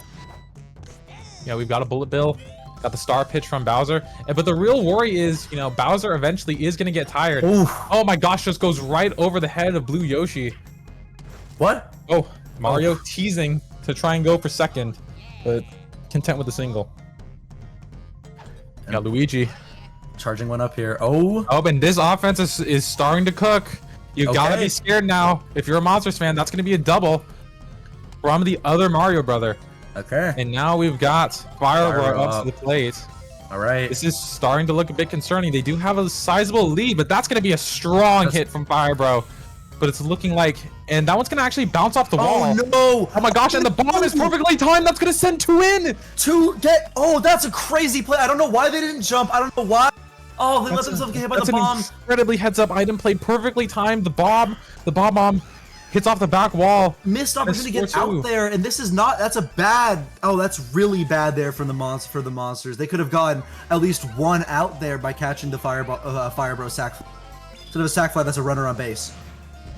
a bullet bill. Got the star pitch from Bowser. But the real worry is, you know, Bowser eventually is going to get tired. Oof. Oh my gosh, just goes right over the head of Blue Yoshi. What? Oh, Mario teasing to try and go for second, but content with a single. Got Luigi. Charging one up here. Oh. Oh, and this offense is starting to cook. You've got to be scared now. If you're a Monsters fan, that's going to be a double from the other Mario brother. Okay. And now we've got Fire up up. to the plate. All right. This is starting to look a bit concerning. They do have a sizable lead, but that's going to be a strong hit from Fire Bro. But it's looking like, and that one's going to actually bounce off the wall. Oh no! Oh my gosh, and the bomb is perfectly timed. That's going to send 2 in. Oh, that's a crazy play. I don't know why they didn't jump. I don't know why. Oh, they let themselves get hit by the bomb. That's an incredibly heads-up item play, perfectly timed. The bomb bomb hits off the back wall. Missed opportunity to get score two. out there, and this is not. That's a bad. Oh, that's really bad there from the monsters. They could have gotten at least 1 out there by catching the Fire Bro sack. Instead of a sack fly, that's a runner on base.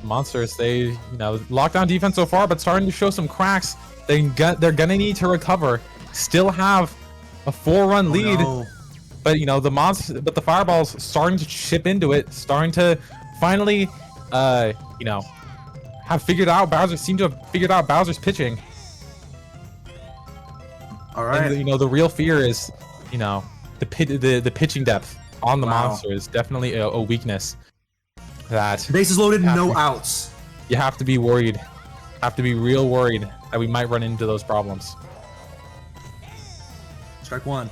Monsters, they, you know, lockdown defense so far, but starting to show some cracks. They're gonna need to recover. Still have a 4-run lead. No. But you know, the Fireball's starting to chip into it, starting to finally, you know, seem to have figured out Bowser's pitching. All right. And, you know, the real fear is, you know, the pitching depth on the Monsters. Definitely a weakness. That Bases loaded, no outs. you have to be worried, have to be real worried that we might run into those problems. Strike 1.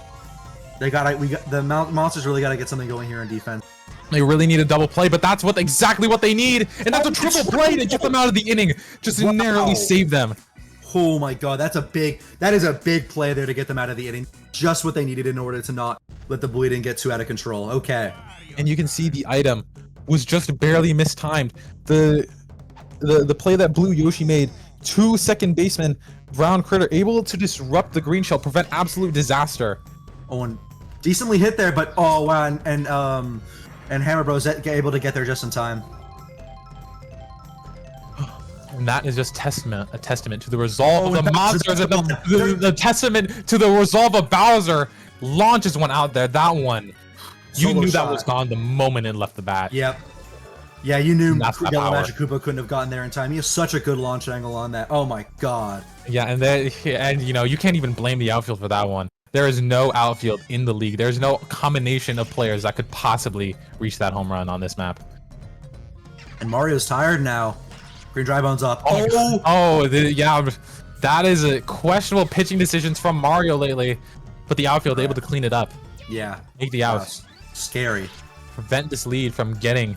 The Monsters really got to get something going here in defense. They really need a double play, but that's exactly what they need, and that's a triple play to get them out of the inning, just to narrowly save them. Oh my god, that is a big play there to get them out of the inning. Just what they needed in order to not let the bleeding get too out of control. Okay. and you can see the item was just barely mistimed. The play that Blue Yoshi made, 2 second baseman, Brown Critter able to disrupt the green shell, prevent absolute disaster. Oh, and decently hit there, but oh wow, and Hammer Bros able to get there just in time. And that is just a testament to the resolve of the and monsters, and the testament to the resolve of Bowser. Launches one out there. That one, you Solo knew shot. that was gone the moment it left the bat. Yep. Yeah, you knew That's the Yellow power. Magic Koopa couldn't have gotten there in time. He has such a good launch angle on that. Oh my god. Yeah, and you know, you can't even blame the outfield for that one. There is no outfield in the league. There's no combination of players that could possibly reach that home run on this map. And Mario's tired now. Green Dry Bones up. Yeah, that is a questionable pitching decisions from Mario lately, but the outfield able to clean it up, Yeah. make the outs, Scary. prevent this lead from getting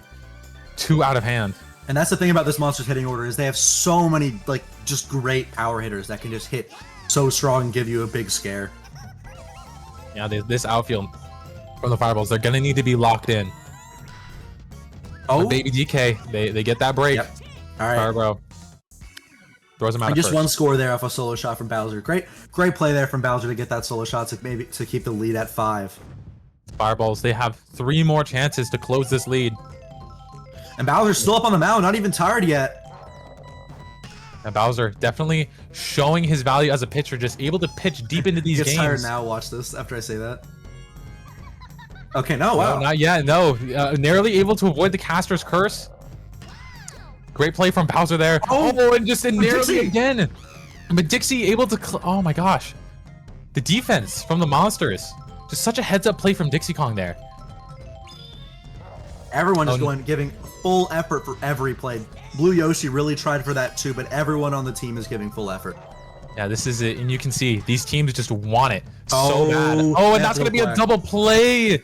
too out of hand. And that's the thing about this Monsters hitting order is they have so many like just great power hitters that can just hit so strong and give you a big scare. Yeah, this outfield from the Fireballs, they're gonna need to be locked in. Oh, But Baby DK, they get that break. Yep. All right. Firebro throws him out And of just first. one score there off a solo shot from Bowser. Great play there from Bowser to get that solo shot to keep the lead at 5. Fireballs, they have 3 more chances to close this lead. And Bowser's still up on the mound, not even tired yet. And Bowser definitely showing his value as a pitcher, just able to pitch deep into He these gets games. tired now. Watch this after I say that. Okay, no, wow. No, not yet. No, narrowly able to avoid the caster's curse. Great play from Bowser there. Oh, And just narrowly Dixie. again. But Dixie able to. Oh my gosh, the defense from the monsters. Just such a heads-up play from Dixie Kong there. Everyone is Oh, giving full effort for every play. Blue Yoshi really tried for that too, but everyone on the team is giving full effort. Yeah, this is it, and you can see these teams just want it so Oh, bad. Oh, and that's gonna be a double play.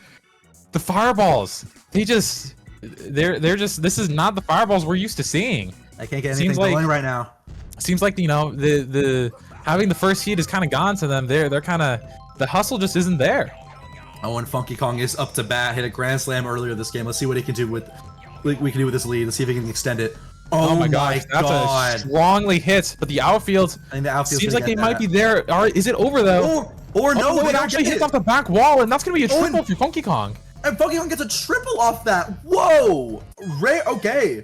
The Fireballs, they're just. This is not the Fireballs we're used to seeing. I can't get Seems anything like- going right now. Seems like, you know, the having the first heat is kind of gone to them. They're kind of, the hustle just isn't there. Oh, and Funky Kong is up to bat. Hit a grand slam earlier this game. Let's see what he can do with we can do with this lead. Let's see if he can extend it. Oh, my gosh, that's a strongly hit. But the outfield I think the outfield's seems gonna like they get might that. be there. Is it over though? Or no, Oh, they it don't actually get hits it. off the back wall, and that's gonna be a Oh, triple and- for Funky Kong. And Funky Kong gets a triple off that. Whoa! Okay.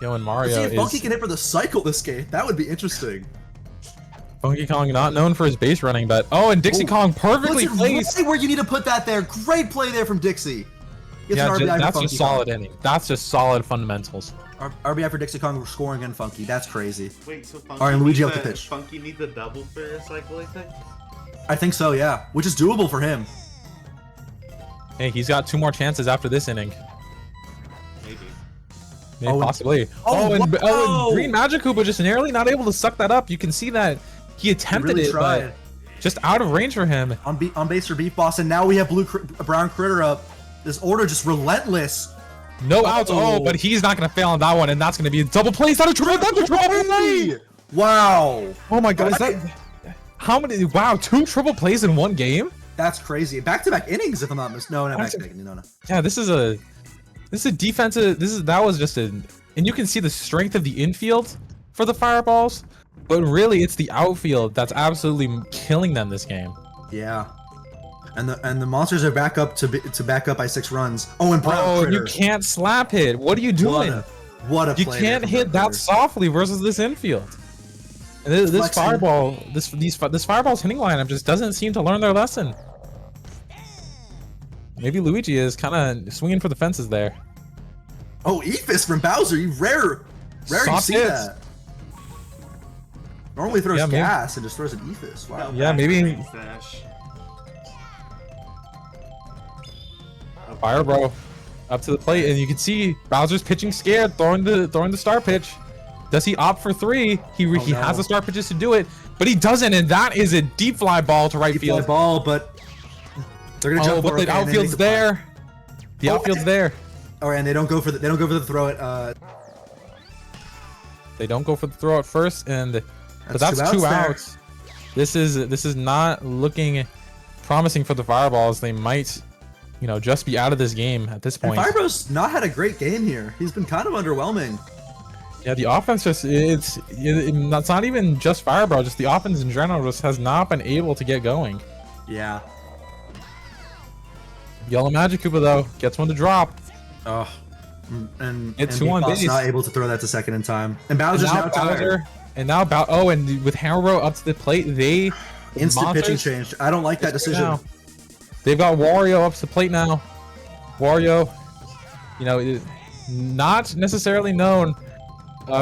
Yo, and Let's Mario see if Funky is can hit for the cycle this game. That would be interesting. Funky Kong, not known for his base running, but and Dixie Kong perfectly Puts it placed. right where you need to put that there. Great play there from Dixie. Gets Yeah, an RBI for that's Funky just solid Kong. inning. That's just solid fundamentals. RBI for Dixie Kong scoring and Funky. That's crazy. Wait, so Funky Alright, Luigi needs up the a- pitch. Funky needs a double for a cycle, I think. I think so, yeah. Which is doable for him. Hey, he's got 2 more chances after this inning. Maybe. Maybe Oh, and- possibly. Oh, and wow! Green Magic Koopa just narrowly not able to suck that up. You can see that he attempted really it, tried. but just out of range for him. On base for Beef Boss, and now we have Brown Critter up. This order just relentless. No outs. Oh. But he's not going to fail on that one, and that's going to be a double play. Is that a triple? That's a triple play! Wow. Oh my god, is that... How many... Wow, 2 triple plays in one game? That's crazy. Back-to-back innings, if I'm not mistaken. No, not back-to-back. No. Yeah, this is a defensive... That was just a... And you can see the strength of the infield for the Fireballs, but really it's the outfield that's absolutely killing them this game. Yeah. And the monsters are back up to back up by 6 runs. Oh, and Brown Critter. You can't slap hit. What are you doing? What a You play can't there from hit Brown that Critter. softly versus this infield. And this Flexing. Fireball, this Fireball's hitting lineup just doesn't seem to learn their lesson. Maybe Luigi is kind of swinging for the fences there. Oh, Ephus from Bowser. You rare you Soft see hits. that. Normally throws Yeah, maybe- gas and just throws an Ephus. Wow. Yeah, maybe- Stash. Fire Bro up to the plate, and you can see Bowser's pitching scared, throwing the star pitch. Does he opt for 3? He no. has the star pitches to do it, but he doesn't, and that is a deep fly ball to right Deep field. fly ball, but they're gonna jump But for it, the okay, and they outfield's make the play. there. The Oh, outfield's there. All right, and they don't go for the throw it. They don't go for the throw at first, but that's two two outs outs. This is not looking promising for the Fireballs. They might just be out of this game at this And point. Fibro's not had a great game here. He's been kind of underwhelming. Yeah, the offense it's not even just Firebro, just the offense in general just has not been able to get going. Yeah. Yellow Magikarp though gets one to drop. Oh. And It's and 2 on Beatbot's base. not able to throw that to second in time. And Bowser's now tired. And now and with Hammerbo up to the plate, they Instant pitching Monsters? change. I don't like that decision. Now. They've got Wario up to the plate now. Wario, not necessarily known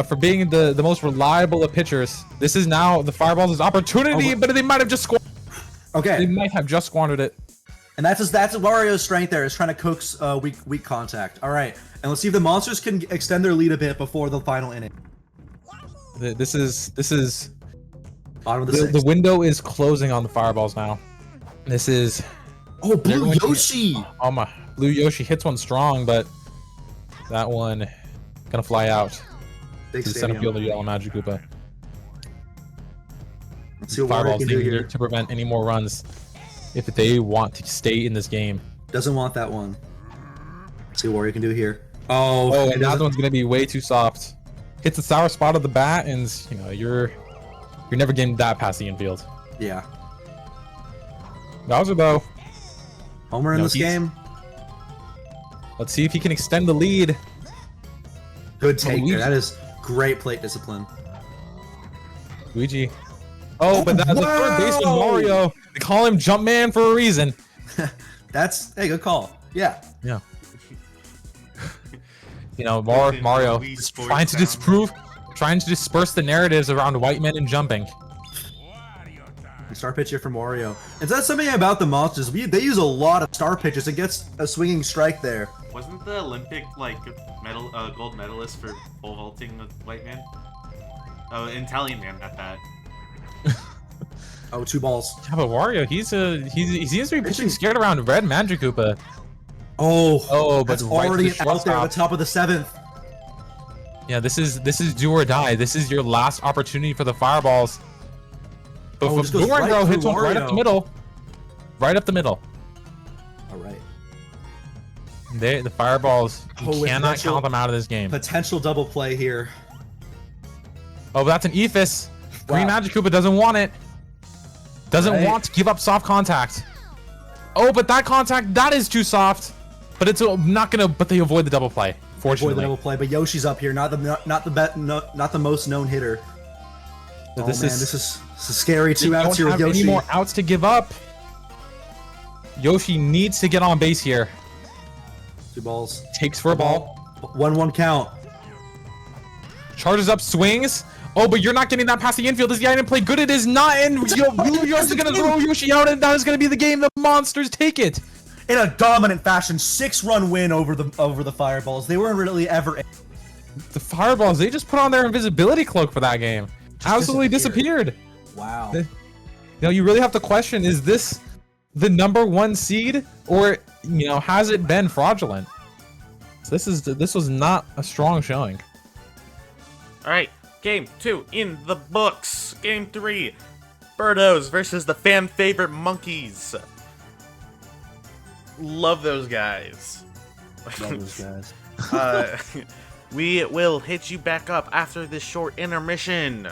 for being the most reliable of pitchers. This is now the Fireball's opportunity, but they might have just squandered. Okay. They might have just squandered it. And that's Wario's strength there, is trying to coax weak contact. All right. And let's see if the Monsters can extend their lead a bit before the final inning. This is Bottom of the the sixth. window is closing on the Fireballs now. This is Oh, they're Blue going to- Yoshi! oh my Blue Yoshi hits one strong, but that one gonna fly out Big to the center stadium. fielder Yellow Magikarp. Let's see what Wario Fireballs can do they here. need to prevent any more runs if they want to stay in this game. Doesn't want that one. Let's see what Wario can do here. Oh, Oh, it and that doesn't- one's gonna be way too soft. Hits the sour spot of the bat, and you're never getting that past the infield. Yeah. Bowser though, Homer in No, this he's- game. let's see if he can extend the lead. Good take Luigi. there. That is great plate discipline. Luigi. Oh, but that's the third baseman wow! Mario. They call him Jumpman for a reason. Hey, good call. Yeah. Yeah. Mario Wii is Sports trying to sound. trying to disperse the narratives around white men and jumping. Star pitcher from Wario. Is that something about the Monsters? They use a lot of star pitches and gets a swinging strike there. Wasn't the Olympic gold medalist for pole vaulting the white man? Oh, Italian man at that. Oh, 2 balls. Yeah, but Wario, he seems to be pitching Pitching- scared around Red Magikarp. Oh, but that's right to already the out there at shortstop. the top of the 7th. Yeah, this is do or die. This is your last opportunity for the Fireballs. But Oh, if this goes Boomerang right Bro through hits one right up Wario. the middle. Right up the middle. All right. The Fireballs, Oh, you with cannot potential- count them out of this game. Potential double play here. Oh, but that's an Ephus. Green Wow. Magikarp doesn't want it. Doesn't Right. want to give up soft contact. Oh, but that contact, that is too soft. But it's not gonna. But they avoid the double play. Avoid the Fortunately, double play, but Yoshi's up here, not the most known hitter. But Oh, this man, is this is scary. they 2 outs don't here with have any Yoshi. more outs to give up. Yoshi needs to get on base here. 2 balls. Takes for a ball. 1-1 count. Charges up, swings. Oh, but you're not getting that past the infield. Is the item play good? It is not. And Yoshi's gonna throw Yoshi out, and that is gonna be the game. The Monsters take it. In a dominant fashion, 6-run win over the Fireballs. They weren't really ever. The Fireballs, they just put on their invisibility cloak for that game. Absolutely disappeared. Wow. You really have to question: is this the #1 seed, or has it been fraudulent? So this was not a strong showing. All right, game 2 in the books. Game 3, Birdos versus the fan favorite Monkeys. Love those guys. Love those guys. We will hit you back up after this short intermission.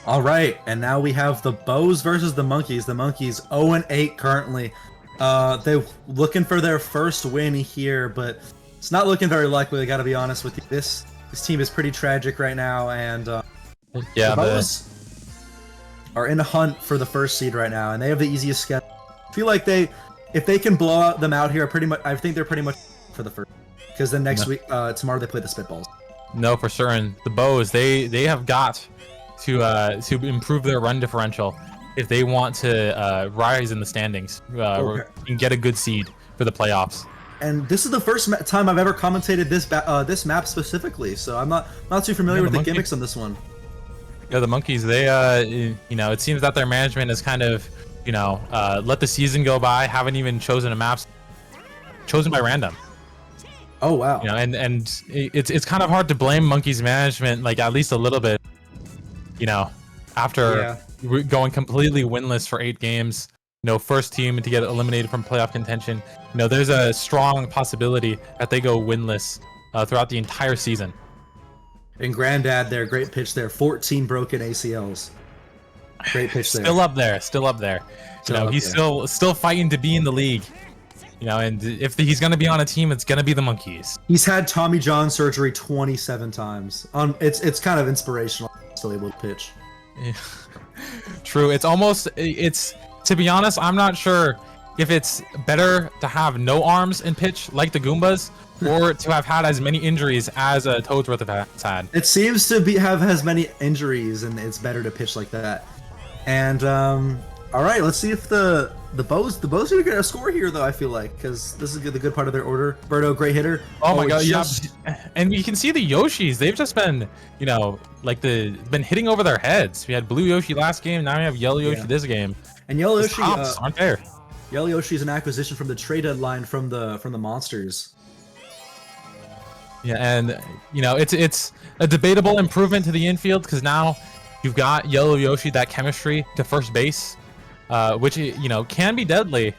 All right, and now we have the Bows versus the Monkeys. The Monkeys 0-8 currently. They're looking for their first win here, but it's not looking very likely. I got to be honest with you. This team is pretty tragic right now, and Yeah, the Bows are in a hunt for the first seed right now, and they have the easiest schedule. I feel like if they can blow them out here, I think they're pretty much for the first. Because then next week, tomorrow they play the Spitballs. No, for sure. And the Bows, they have got to improve their run differential if they want to rise in the standings and get a good seed for the playoffs. And this is the first time I've ever commentated this map specifically, so I'm not too familiar with the gimmicks on this one. Yeah, the Monkeys, they you know, it seems that their management has kind of, you know, let the season go by, haven't even chosen a map, chosen by random. Oh wow. You know, and it's kind of hard to blame Monkeys management, like at least a little bit. You know, after going completely winless for 8 games, you know, first team to get eliminated from playoff contention. You know, there's a strong possibility that they go winless throughout the entire season. And Granddad there, great pitch there, 14 broken ACLs. Great pitch there. Still up there, still up there. You know, he's still fighting to be in the league. You know, and if he's gonna be on a team, it's gonna be the Monkeys. He's had Tommy John surgery 27 times. It's kind of inspirational. Still able to pitch. Yeah. True. It's to be honest, I'm not sure if it's better to have no arms and pitch like the Goombas, or to have had as many injuries as Toadsworth has had. It seems to have as many injuries, and it's better to pitch like that. And all right, let's see if the Bows are gonna get a score here, though. I feel like, because this is the good part of their order. Birdo, great hitter. Oh my god, yeah. And you can see the Yoshis. They've just been, you know, like been hitting over their heads. We had Blue Yoshi last game. Now we have Yellow Yoshi this game. And Yellow Yoshi aren't there. Yellow Yoshi is an acquisition from the trade deadline from the Monsters. Yeah, and you know, it's a debatable improvement to the infield because now you've got Yellow Yoshi, that chemistry to first base. Which, you know, can be deadly.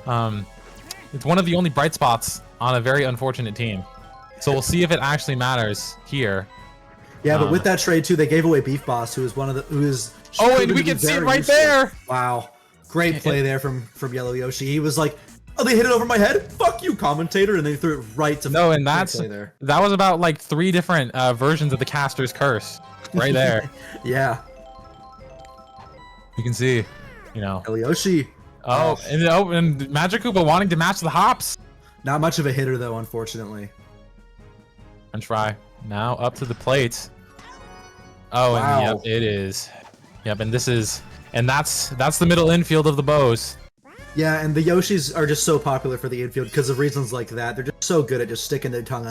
It's one of the only bright spots on a very unfortunate team. So we'll see if it actually matters here. Yeah, but with that trade too, they gave away Beef Boss, who is oh, and we can see it right there. Wow, great play there from Yellow Yoshi. He was like, "Oh, they hit it over my head. Fuck you, commentator!" And they threw it right to no. And that was about like 3 different versions of the caster's curse, right there. Yeah, you can see. You know, Yoshi. And Magic Koopa wanting to match the hops. Not much of a hitter though, unfortunately. And try now up to the plate. Oh, wow. And yep, it is. Yep, and that's the middle infield of the Bows. Yeah, and the Yoshis are just so popular for the infield because of reasons like that. They're just so good at just sticking their tongue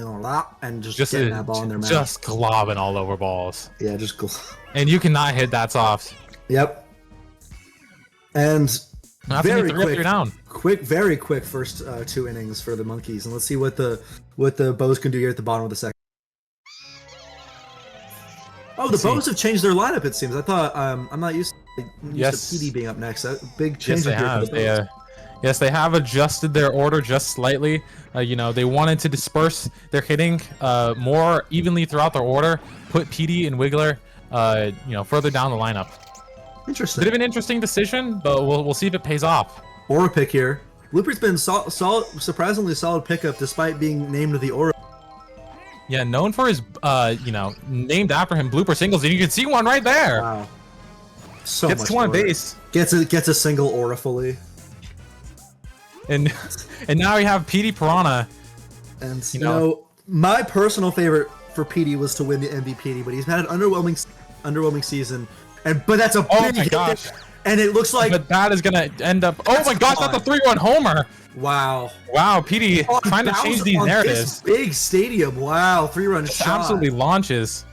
and just getting that ball in their mouth. Just globbing all over balls. Yeah, just and you cannot hit that soft. Yep. And very very quick first 2 innings for the Monkeys, and let's see what the Bows can do here at the bottom of the second. Oh, the Bows have changed their lineup. It seems. I thought I'm not used to PD being up next. Big change here for the Bows. Yes, they have adjusted their order just slightly. You know, they wanted to disperse their hitting more evenly throughout their order. Put PD and Wiggler, you know, further down the lineup. Interesting. Bit of an interesting decision, but we'll see if it pays off. Aura pick here. Blooper's been surprisingly solid pickup despite being named the Aura. Yeah, known for his, you know, named after him blooper singles, and you can see one right there. Wow. So gets much to on Aura. base. Gets a single Aura fully. And now we have PD Piranha. And you know, my personal favorite for PD was to win the MVP, but he's had an underwhelming season. But that's a big my gosh. Hit, and it looks like. But that is gonna end up. Oh my gosh, that's a 3-1 homer. Wow. Wow, PD trying to change these narratives. Big stadium. Wow, 3-run shot. Absolutely launches.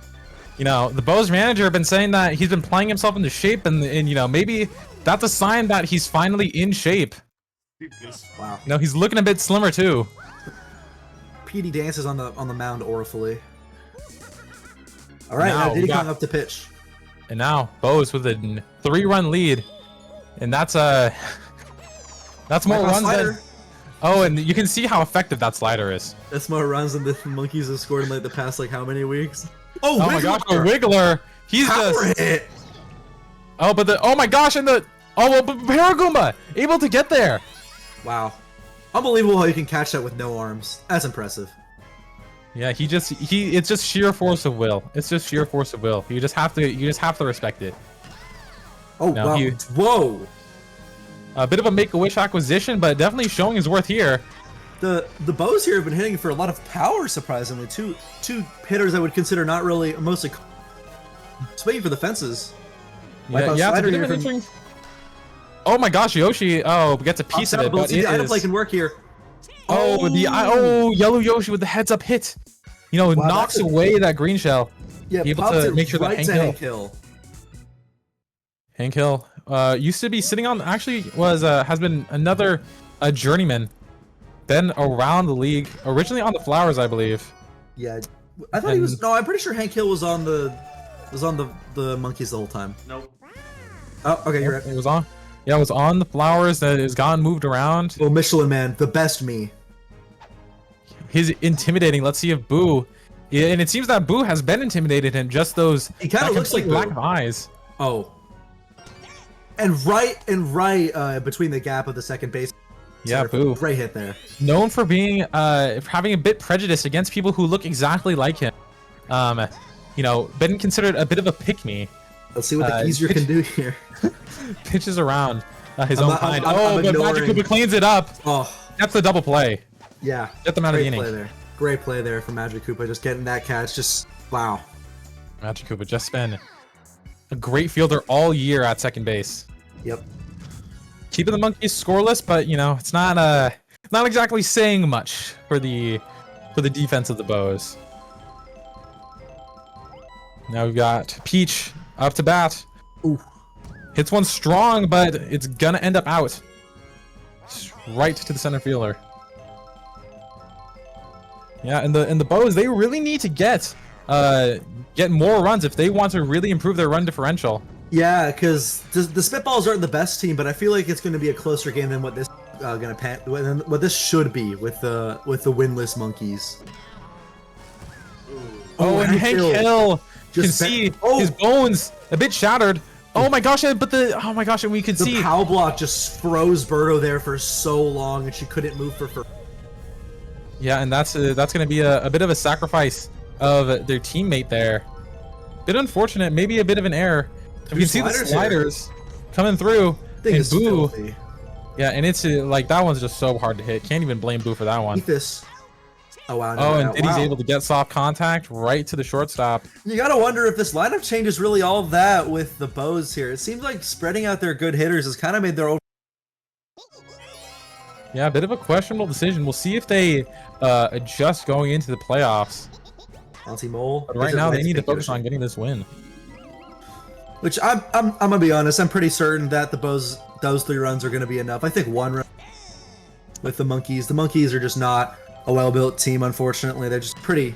You know, the Bows manager have been saying that he's been playing himself into shape, and you know, maybe that's a sign that he's finally in shape. Wow. No, he's looking a bit slimmer too. PD dances on the mound aurifully. All right, now Diddy Kong up to pitch. And now Bows with a 3-run lead, and that's more runs than. Oh, and you can see how effective that slider is. That's more runs than the Monkeys have scored in like the past how many weeks? Oh my gosh, a Wiggler! He's power just hit. Oh, but the oh my gosh, and the oh well, but Paragoomba able to get there. Wow. Unbelievable how you can catch that with no arms. That's impressive. Yeah, it's just sheer force of will. It's just sheer force of will. You just have to respect it. Oh Now wow. Whoa. A bit of a Make-A-Wish acquisition, but definitely showing his worth here. The bows here have been hitting for a lot of power, surprisingly. Two hitters I would consider not really mostly swinging for the fences. Yeah, it's a bit of an interesting. Oh my gosh, Yoshi! Oh, gets a piece of it, but the item play can work here. Oh, yellow Yoshi with the heads-up hit. You know, Wow, knocks away that green shell. Yeah, able pops to it make sure right that to Hank Hill. Hank Hill used to be sitting on. Actually, has been another journeyman. Been around the league, originally on the Flowers, I believe. Yeah, I thought he was. No, I'm pretty sure Hank Hill was on the Monkeys the whole time. Nope. Oh, okay, you're right. It was on. Yeah, it was on the Flowers. That has gotten moved around. Well, Michelin Man, the best me. He's intimidating. Let's see if Boo. Yeah, and it seems that Boo has been intimidated him. Just those. He kind of looks like lack Boo. of eyes. Oh. And right between the gap of the second base. Yeah, Boo. Great hit there. Known for being having a bit prejudiced against people who look exactly like him. You know, been considered a bit of a pick-me. Let's see what the geezer can do here. Pitches around his own kind. I'm But Magic Koopa cleans it up. Oh, that's the double play. Yeah. Get them out of the inning. Play there. Great play there from Magic Koopa. Just getting that catch. Just wow. Magic Koopa just been a great fielder all year at second base. Yep. Keeping the Monkeys scoreless, but you know it's not exactly saying much for the defense of the Bows. Now we've got Peach up to bat. Ooh. Hits one strong, but it's gonna end up out. Right to the center fielder. Yeah, and the Bows, they really need to get more runs if they want to really improve their run differential. Yeah, because the Spitballs aren't the best team, but I feel like it's going to be a closer game than what this what this should be with the winless Monkeys. Oh, and Hank Hill can see his bones a bit shattered. Oh my gosh! And we could see the pow block just froze Birdo there for so long, and she couldn't move for. Yeah, and that's going to be a bit of a sacrifice of their teammate there. Bit unfortunate, maybe a bit of an error. You can see the sliders coming through, and Boo. Filthy. Yeah, and it's like that one's just so hard to hit. Can't even blame Boo for that one. This. Oh wow! No, and Diddy's able to get soft contact right to the shortstop. You gotta wonder if this lineup change is really all that with the Bows here. It seems like spreading out their good hitters has kind of made their own. Yeah, a bit of a questionable decision. We'll see if they adjust going into the playoffs. Monty Mole. But right now, they need to focus on getting this win. Which I'm gonna be honest. I'm pretty certain that those 3 runs are gonna be enough. I think 1 run with the Monkeys. The Monkeys are just not a well-built team, unfortunately. They're just pretty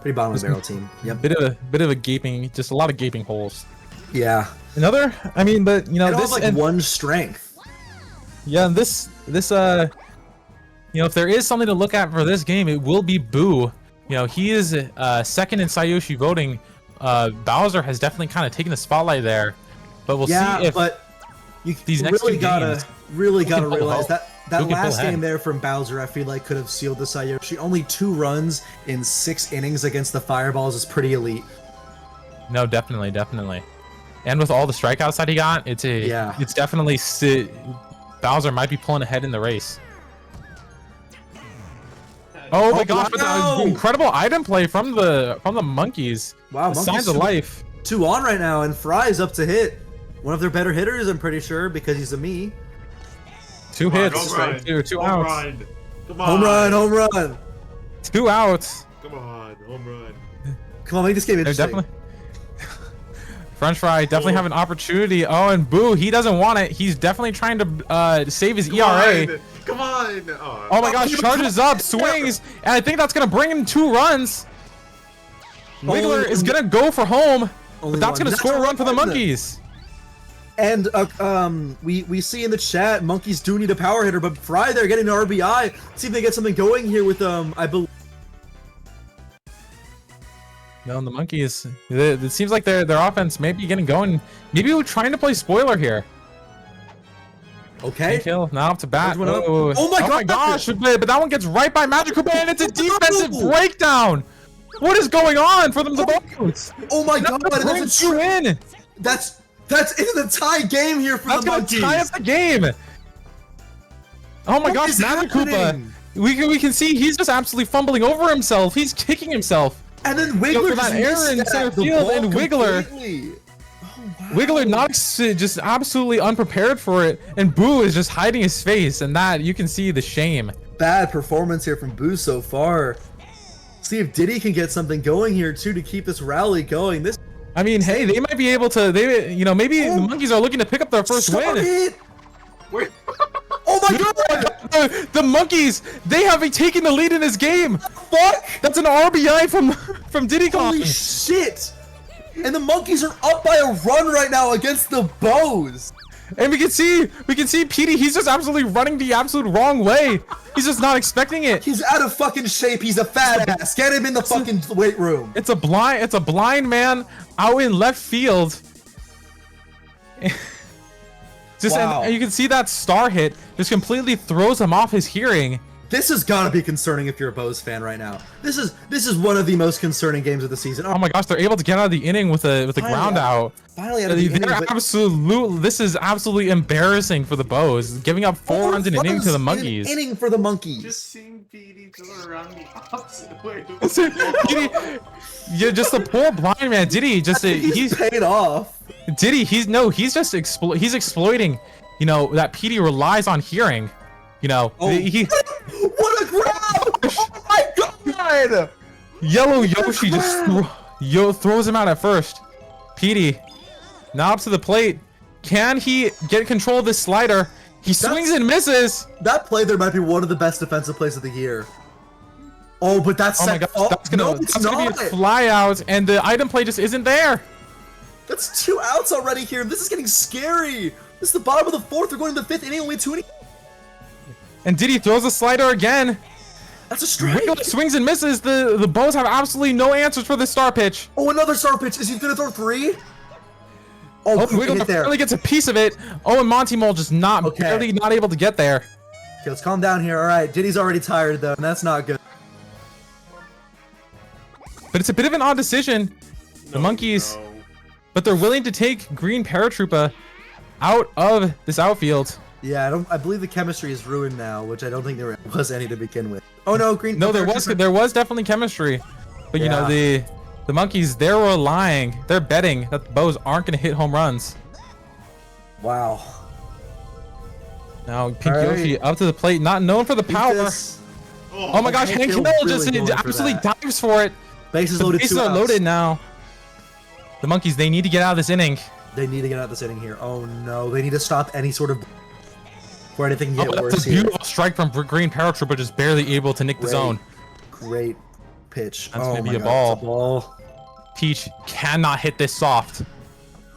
bottom of the barrel team. Yep. Bit of a gaping, just a lot of gaping holes. Yeah. I mean, but you know, this have like one strength. Yeah, this you know, if there is something to look at for this game, it will be Boo. You know, he is second in Sayoshi voting. Bowser has definitely kind of taken the spotlight there, but we'll see if these next really two games really gotta realize that last game there from Bowser, I feel like could have sealed the Sayoshi. Only 2 runs in 6 innings against the Fireballs is pretty elite. No, definitely. And with all the strikeouts that he got, it's definitely Bowser might be pulling ahead in the race. Oh my gosh! Wow. But incredible item play from the Monkeys. Wow, signs of life. 2 on right now, and Fry's up to hit. One of their better hitters, I'm pretty sure, because he's a me. 2 hits, 2 outs. Come on. Home run. 2 outs. Come on, home run. Come on, make this game interesting. Definitely. French Fry definitely have an opportunity. Oh, and Boo, he doesn't want it. He's definitely trying to save his ERA. Come on. Oh my gosh, charges up, swings, and I think that's going to bring in 2 runs. Wiggler is going to go for home, but that's going to score a run for the Monkeys. And we see in the chat, Monkeys do need a power hitter, but Fry there getting an RBI. See if they get something going here with I believe. No, and the monkeys. It seems like their offense may be getting going. Maybe we're trying to play spoiler here. Okay. Kill now up to bat. Oh my gosh! But that one gets right by Magical Man, and it's a defensive breakdown. What is going on for them? The Bows? Oh my god! That's a win. That's in the tie game here for the monkeys. Tie up the game. Oh my gosh, Magical Man! We can see he's just absolutely fumbling over himself. He's kicking himself. And then Wiggler that error in center field, and Wiggler. Wiggler not just absolutely unprepared for it, and Boo is just hiding his face, and that you can see the shame. Bad performance here from Boo so far. See if Diddy can get something going here too to keep this rally going. This, I mean, hey, they might be able to. Maybe the monkeys are looking to pick up their first win. Wait. Oh my god! The monkeys, they have taken the lead in this game. Fuck! That's an RBI from Diddy Kong. Holy shit! And the monkeys are up by a run right now against the Bows. And we can see Petey, he's just absolutely running the absolute wrong way. He's just not expecting it. He's out of fucking shape. He's a fat ass. Get him in the fucking weight room. It's a blind man out in left field. Wow. And you can see that star hit just completely throws him off his hearing. This has got to be concerning if you're a Bows fan right now. This is one of the most concerning games of the season. Oh my gosh, they're able to get out of the inning with a ground out. Finally out of the inning. This is absolutely embarrassing for the Bows, giving up 4 runs in an inning to the monkeys. Inning for the monkeys. Just seeing Petey go around the opposite way. Yeah, just the poor blind man. Diddy just he's paid off. Diddy, he's just exploiting. That Petey relies on hearing. What a grab! Oh my god! Yellow Yoshi just throws him out at first. Petey, now up to the plate. Can he get control of this slider? He swings and misses. That play there might be one of the best defensive plays of the year. Oh, but that's my gosh, that's gonna be a fly out, and the item play just isn't there. That's 2 outs already here. This is getting scary. This is the bottom of the 4th. We're going to the 5th inning, only 2 innings. And Diddy throws a slider again. That's a strike. Wiggler swings and misses. The Bows have absolutely no answers for this star pitch. Oh, another star pitch. Is he gonna throw 3? Oh, Wiggler finally gets a piece of it. Oh, and Monty Mole just barely not able to get there. Okay, let's calm down here. All right, Diddy's already tired though, and that's not good. But it's a bit of an odd decision. The monkeys, but they're willing to take Green Paratroopa out of this outfield. Yeah, I believe the chemistry is ruined now, which I don't think there was any to begin with. Oh no, Green. No, there was definitely chemistry, but the monkeys, they're betting that the Bows aren't going to hit home runs. Wow. Now Pink Yoshi up to the plate, not known for the power. Oh my gosh, Hank Hill just absolutely dives for it. Bases loaded. Bases are loaded now. The monkeys, they need to get out of this inning. They need to get out of this inning here. Oh no, they need to stop any sort of before anything can get worse. That's a beautiful strike from Green Paratrooper, just barely able to nick the zone. Great pitch. That's gonna be a ball. Peach cannot hit this soft.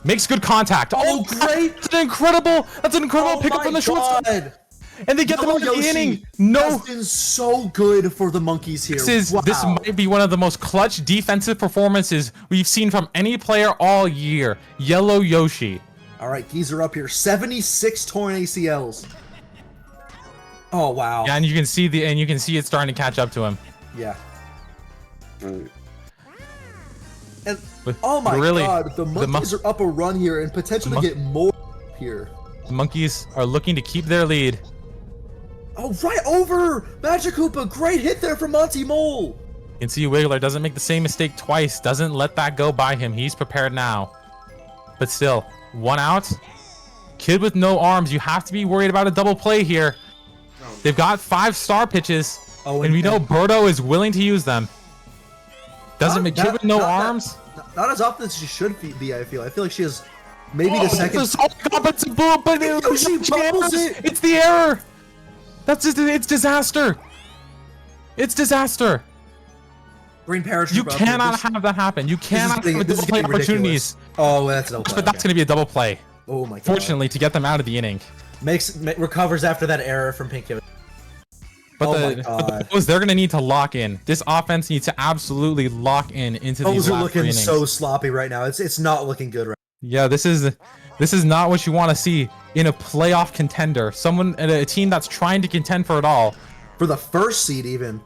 Makes good contact. Oh, great! That's an incredible pickup from the shortstop. And they get them out of the inning. No, has been so good for the monkeys here. This might be one of the most clutch defensive performances we've seen from any player all year. Yellow Yoshi. All right, Geezer up here. 76 torn ACLs. Oh wow. Yeah, and you can see it starting to catch up to him. Yeah. And oh my god, the monkeys are up a run here and potentially get more here. The monkeys are looking to keep their lead. Oh, right over! Magikoopa, great hit there from Monty Mole! You can see Wiggler doesn't make the same mistake twice, doesn't let that go by him. He's prepared now. But still, 1 out. Kid with no arms, you have to be worried about a double play here. They've got 5 star pitches, and we know Birdo is willing to use them. Kid with no arms? Not as often as she should be, I feel. I feel like she has maybe the second... It's the error! It's disaster. It's disaster. Green Paratrooper. You cannot have that happen. You cannot have double play opportunities. Oh, that's no. But that's going to be a double play. Oh my god. Fortunately, to get them out of the inning. Recovers after that error from Pink Yoshi. But Oh my the God. Bows, they're gonna need to lock in. This offense needs to absolutely lock in into these Bows are last looking 3 innings. so sloppy right now. It's not looking good right Yeah, this is not what you want to see in a playoff contender. Someone, a team that's trying to contend for it all. for the first seed even.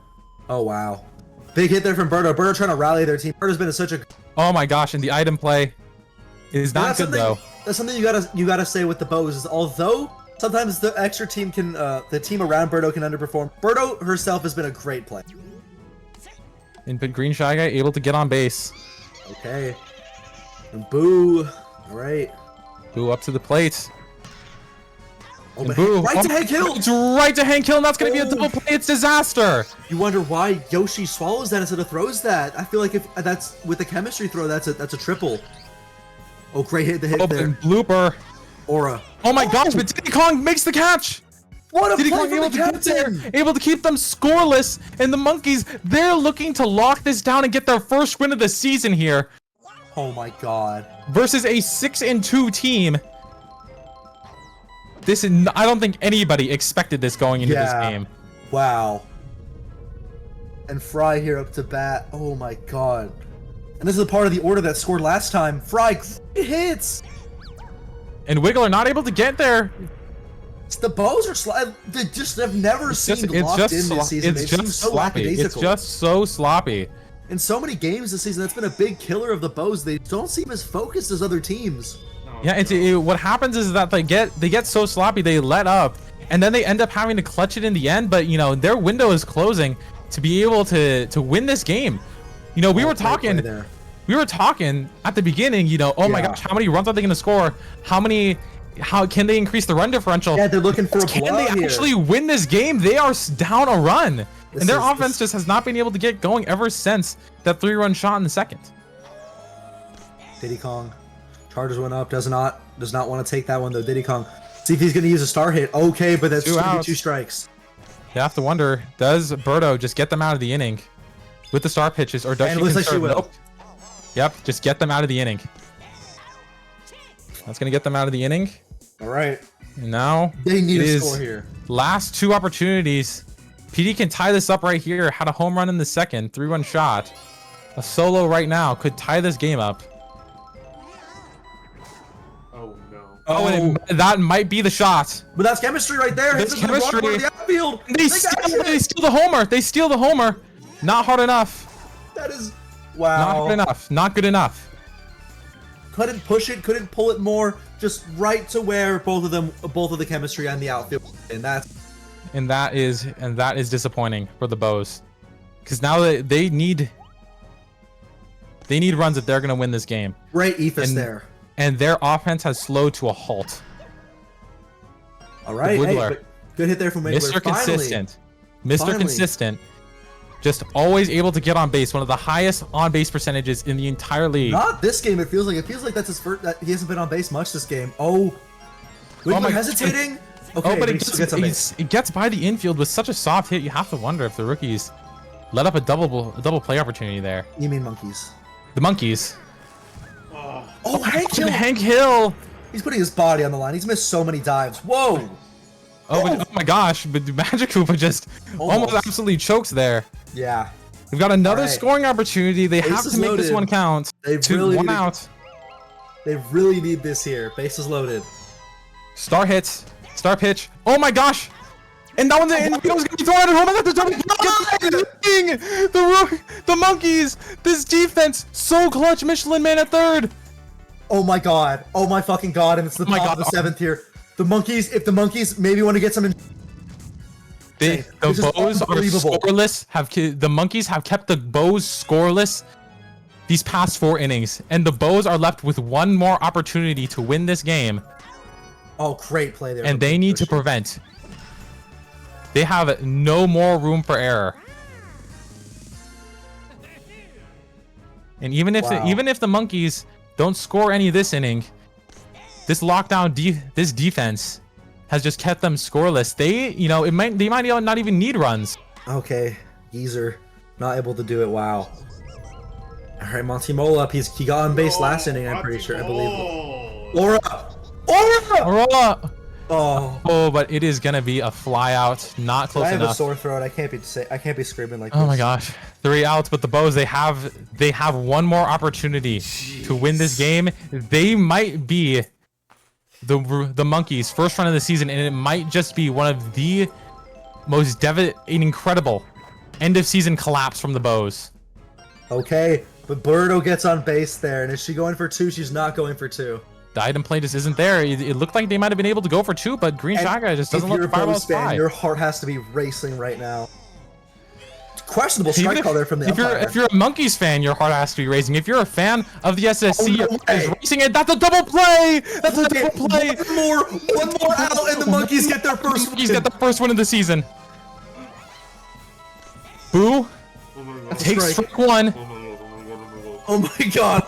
Oh wow. Big hit there from Berto. Berto trying to rally their team. Berto's been such a Oh my gosh, and the item play is not good though. That's something you gotta say with the Bows is although sometimes the extra team can the team around Berto can underperform. Berto herself has been a great play. And but Green Shy Guy able to get on base. Okay. And Boo. Alright. Boo up to the plate. Oh, And but Boo. right to Hank Hill! It's right to Hank Hill, and that's gonna be a Oh. double play. It's disaster. You wonder why Yoshi swallows that instead of throws that. I feel like if that's with the chemistry throw, that's a triple. Oh, great hit the hit there. Open blooper. Aura. Oh my gosh, but Diddy Kong makes the catch. What a Diddy play Kong from able the to get there, captain! able to keep them scoreless, and the Monkeys, they're looking to lock this down and get their first win of the season here Oh my god. versus a 6-2 team. This is, I don't think anybody expected this going into this Yeah. game. Wow. And Fry here up to bat. Oh my god. And this is a part of the order that scored last time. Fry, great hits! And Wiggler not able to get there. The Bows are they just have never seemed locked in this season. They seem so sloppy. It's lackadaisical. just so sloppy. In so many games this season, that's been a big killer of the Bows. They don't seem as focused as other teams. Yeah, what happens is that they get so sloppy, they let up, and then they end up having to clutch it in the end. But you know, their window is closing to be able to win this game. You know, we were Great play talking there. at the beginning. You know, oh my Yeah. gosh, how many runs are they going to score? How can they increase the run differential? Yeah, they're looking for a Can they blowout here. actually win this game? They are down a run, This and their is- offense this- just has not been able to get going ever since that 3-run shot in the second. Diddy Kong. Chargers went up. Does not want to take that one though. Diddy Kong. See if he's going to use a star hit. Okay, but that's 2 going to be outs. 2 strikes. You have to wonder, does Berto just get them out of the inning with the star pitches, or does And she it looks like she conserve? will. Nope. Yep, just get them out of the inning. That's gonna get them out of the inning. All right. And now They need it a is score here. last 2 opportunities. PD can tie this up right here. Had a home run in the second, 3-run shot. A solo right now could tie this game up. Oh no. Oh, and that might be the shot. But that's chemistry right there. That's Hits it to the chemistry. block of the outfield. They steal the homer. They steal the homer. Not hard enough. That is Not wow. good enough. Not good enough. Couldn't push it. Couldn't pull it more. Just right to where both of the chemistry and the outfield. And that's And that is disappointing for the Bows, because now they need runs if they're gonna win this game, great ethos And- there. and their offense has slowed to a halt. All right. Hey, Wiggler. but good hit there from Wiggler. Mr. Finally. Consistent, Mr. Finally. Consistent, just always able to get on base. One of the highest on base percentages in the entire league. Not this game. It feels like that's his first. That he hasn't been on base much this game. Oh, Wiggler my- hesitating. Okay, Oh, but he still gets on base. it gets by the infield with such a soft hit. You have to wonder if the rookies let up a double play opportunity there. You mean monkeys? The Monkeys. Oh, Hank Hill. Hank Hill. He's putting his body on the line. He's missed so many dives. Whoa. Oh my gosh, but Magic Koopa just almost absolutely chokes there. Yeah. We've got another Alright. scoring opportunity. They have Bases to make this loaded. one count. They 2, really 1 need to- out. They really need this here. Bases loaded. Star hits. Star pitch. Oh my gosh! And that one's in. It was gonna be thrown out at home. I got the double. The Monkeys. This defense so clutch. Michelin Man at third. Oh my god. Oh my fucking god. And it's the Oh my top of God. the 7th here. The monkeys. If the monkeys maybe want to get some. The This is Bows are unbelievable. scoreless. The Monkeys have kept the Bows scoreless these past 4 innings, and the Bows are left with one more opportunity to win this game. Oh, great play there. And from they need to Yoshi. prevent. They have no more room for error. And even if Wow. even if the Monkeys don't score any this inning, this lockdown this defense has just kept them scoreless. They might not even need runs. Okay, Geezer not able to do it. Wow. All right, Monty Mole up. He got on base last inning. I'm pretty sure. I believe. Aura. Aura. Aurora, Oh, but it is gonna be a fly out, not close I have enough. a sore throat. I can't be screaming like Oh this. my gosh, 3 outs, but the Bows they have one more opportunity to win this game. They might be the Monkeys' first run of the season, and it might just be one of the most incredible end of season collapse from the Bows. Okay, but Birdo gets on base there, and is she going for 2? She's not going for 2. The item play just isn't there. It looked like they might have been able to go for 2, but Green And Shotgun just doesn't if let you're the a fireballs Bose fan, fly. your heart has to be racing right now. Questionable Even strike call there from the umpire. if you're a Monkeys fan, your heart has to be racing. If you're a fan of the SSC, your heart is racing it. That's a double play. That's a double play. One more out, and the Monkeys get their first win. Monkeys get the first win of the season. Boo takes strike 1. Oh my god.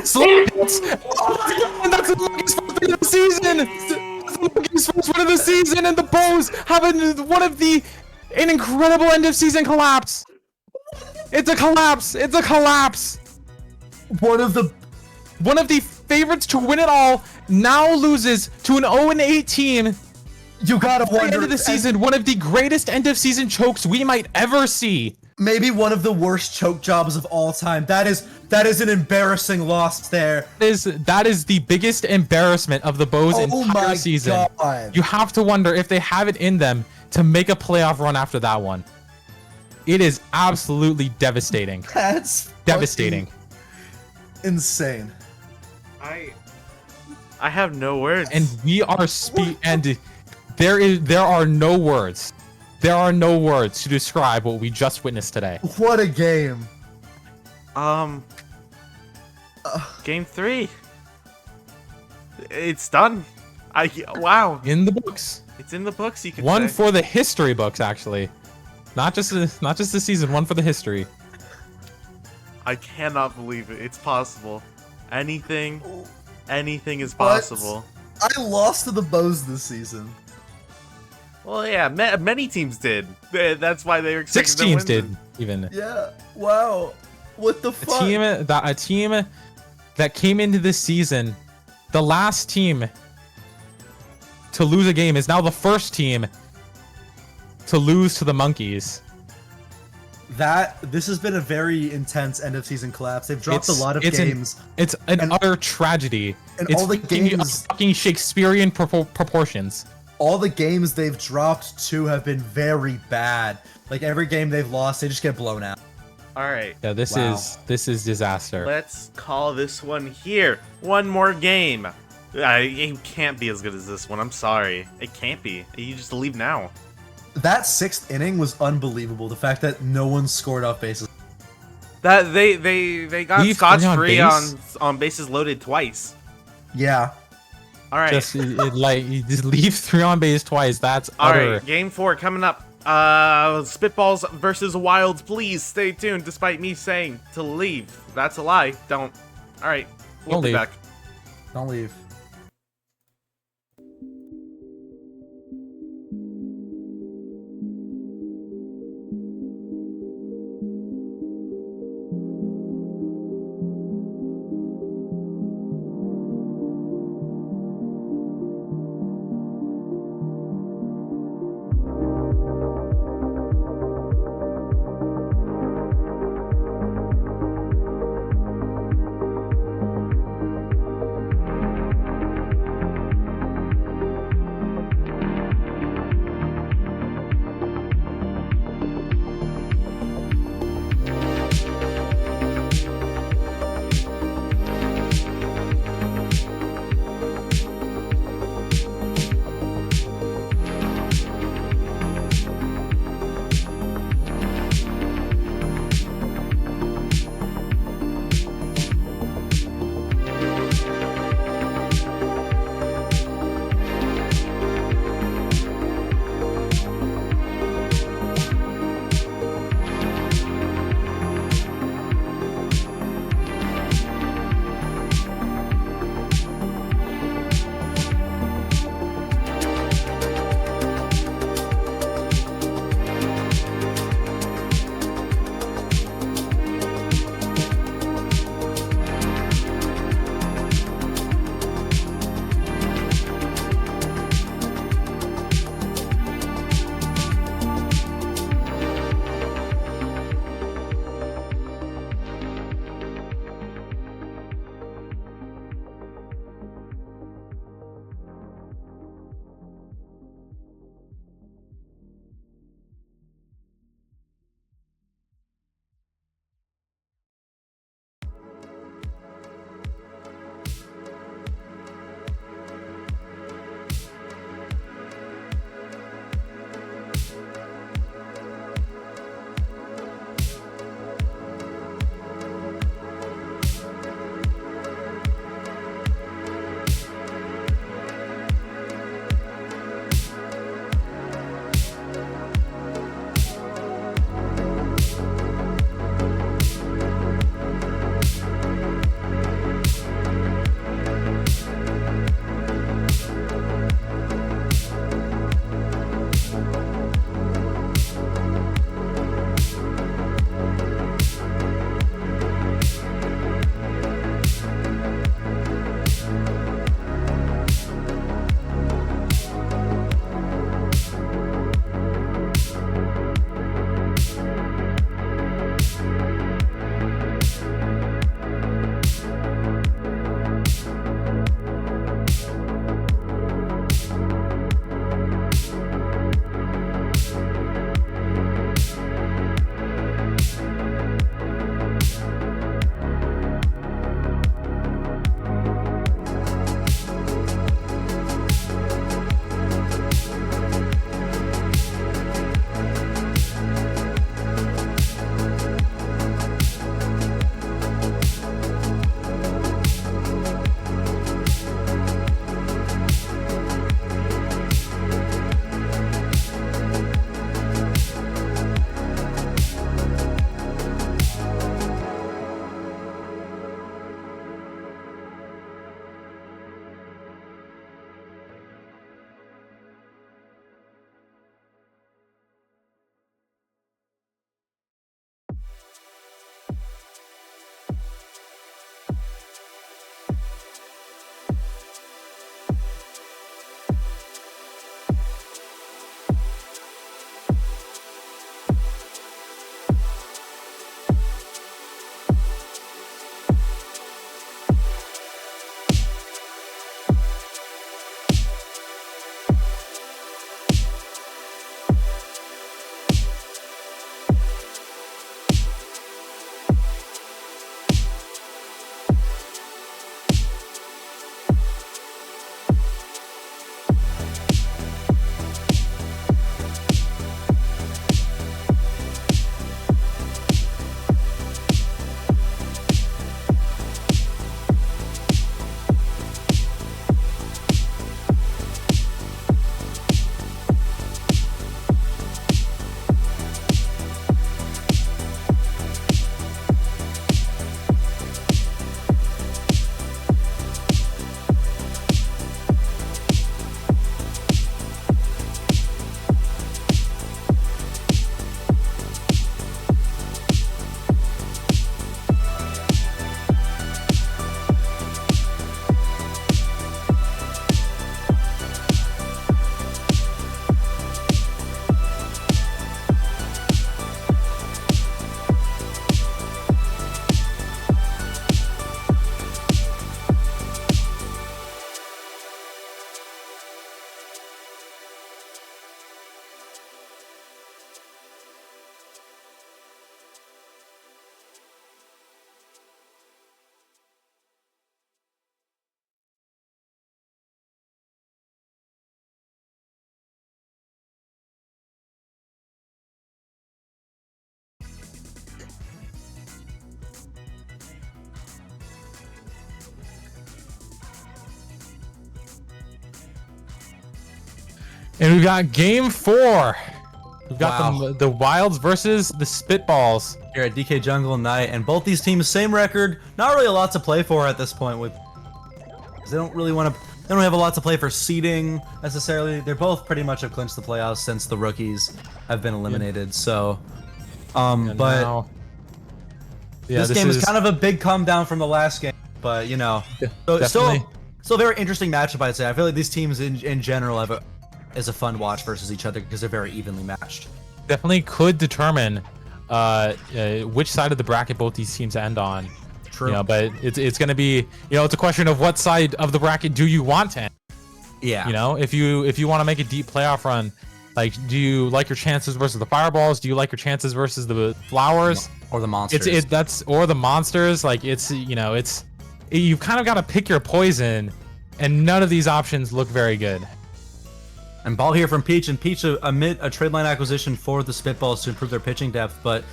Slap hits. And that's the Monkeys' first win of the season. That's the Monkeys' first win of the season, and the Bows have an incredible end of season collapse. It's a collapse. It's a collapse. One of the favorites to win it all now loses to an 0-8 team. You gotta At the wonder. end of the season, one of the greatest end of season chokes we might ever see. Maybe one of the worst choke jobs of all time. That is an embarrassing loss there. That is the biggest embarrassment of the Bows entire season. God. You have to wonder if they have it in them to make a playoff run after that one. It is absolutely devastating. That's Devastating. Insane. I have no words. And we are and there are no words. There are no words to describe what we just witnessed today. What a game. Game 3. It's done. Wow. In the books. It's in the books. You could One say. for the history books, actually. Not just the season. One for the history. I cannot believe it. It's possible. Anything is possible. I lost to the Bows this season. Well, yeah, many teams did. That's why they were 6 expecting teams to did win. even. Yeah. Wow. What the fuck? A team that came into this season, the last team to lose a game is now the first team to lose to the Monkeys. This has been a very intense end of season collapse. They've dropped a lot of games. It's an utter tragedy. And It's all the games, fucking Shakespearean proportions. all the games they've dropped too have been very bad. Like every game they've lost, they just get blown out. All right. Yeah, this is disaster. Let's call this one here. One more game. It can't be as good as this one. I'm sorry. It can't be. You just leave now. That 6th inning was unbelievable. The fact that no one scored off bases. That they got Leave scotch three on free base? on bases loaded twice. Yeah. All right. You just leave 3 on base twice. That's All utter. right. Game 4 coming up. Spitballs versus Wilds. Please stay tuned. Despite me saying to leave, that's a lie. Don't. All right. We'll Don't be leave. back. Don't leave. And we've got game 4. We've got Wow. the Wilds versus the Spitballs. Here at DK Jungle Knight, and both these teams same record. Not really a lot to play for at this point. With they don't really want to. They don't have a lot to play for seeding necessarily. They're both pretty much have clinched the playoffs since the rookies have been eliminated. So, And but now- yeah, this game is kind of a big come down from the last game. But you know, so definitely. still a very interesting matchup. I'd say. I feel like these teams in general is a fun watch versus each other because they're very evenly matched. definitely could determine which side of the bracket both these teams end on. True. You know, but it's going to be, it's a question of what side of the bracket do you want to end. Yeah. You know, if you want to make a deep playoff run, like, do you like your chances versus the Fireballs? Do you like your chances versus the Flowers? Or the monsters. Or the Monsters. Like, you've kind of got to pick your poison, and none of these options look very good. And ball here from Peach, and Peach amid a trade line acquisition for the Spitballs to improve their pitching depth. But,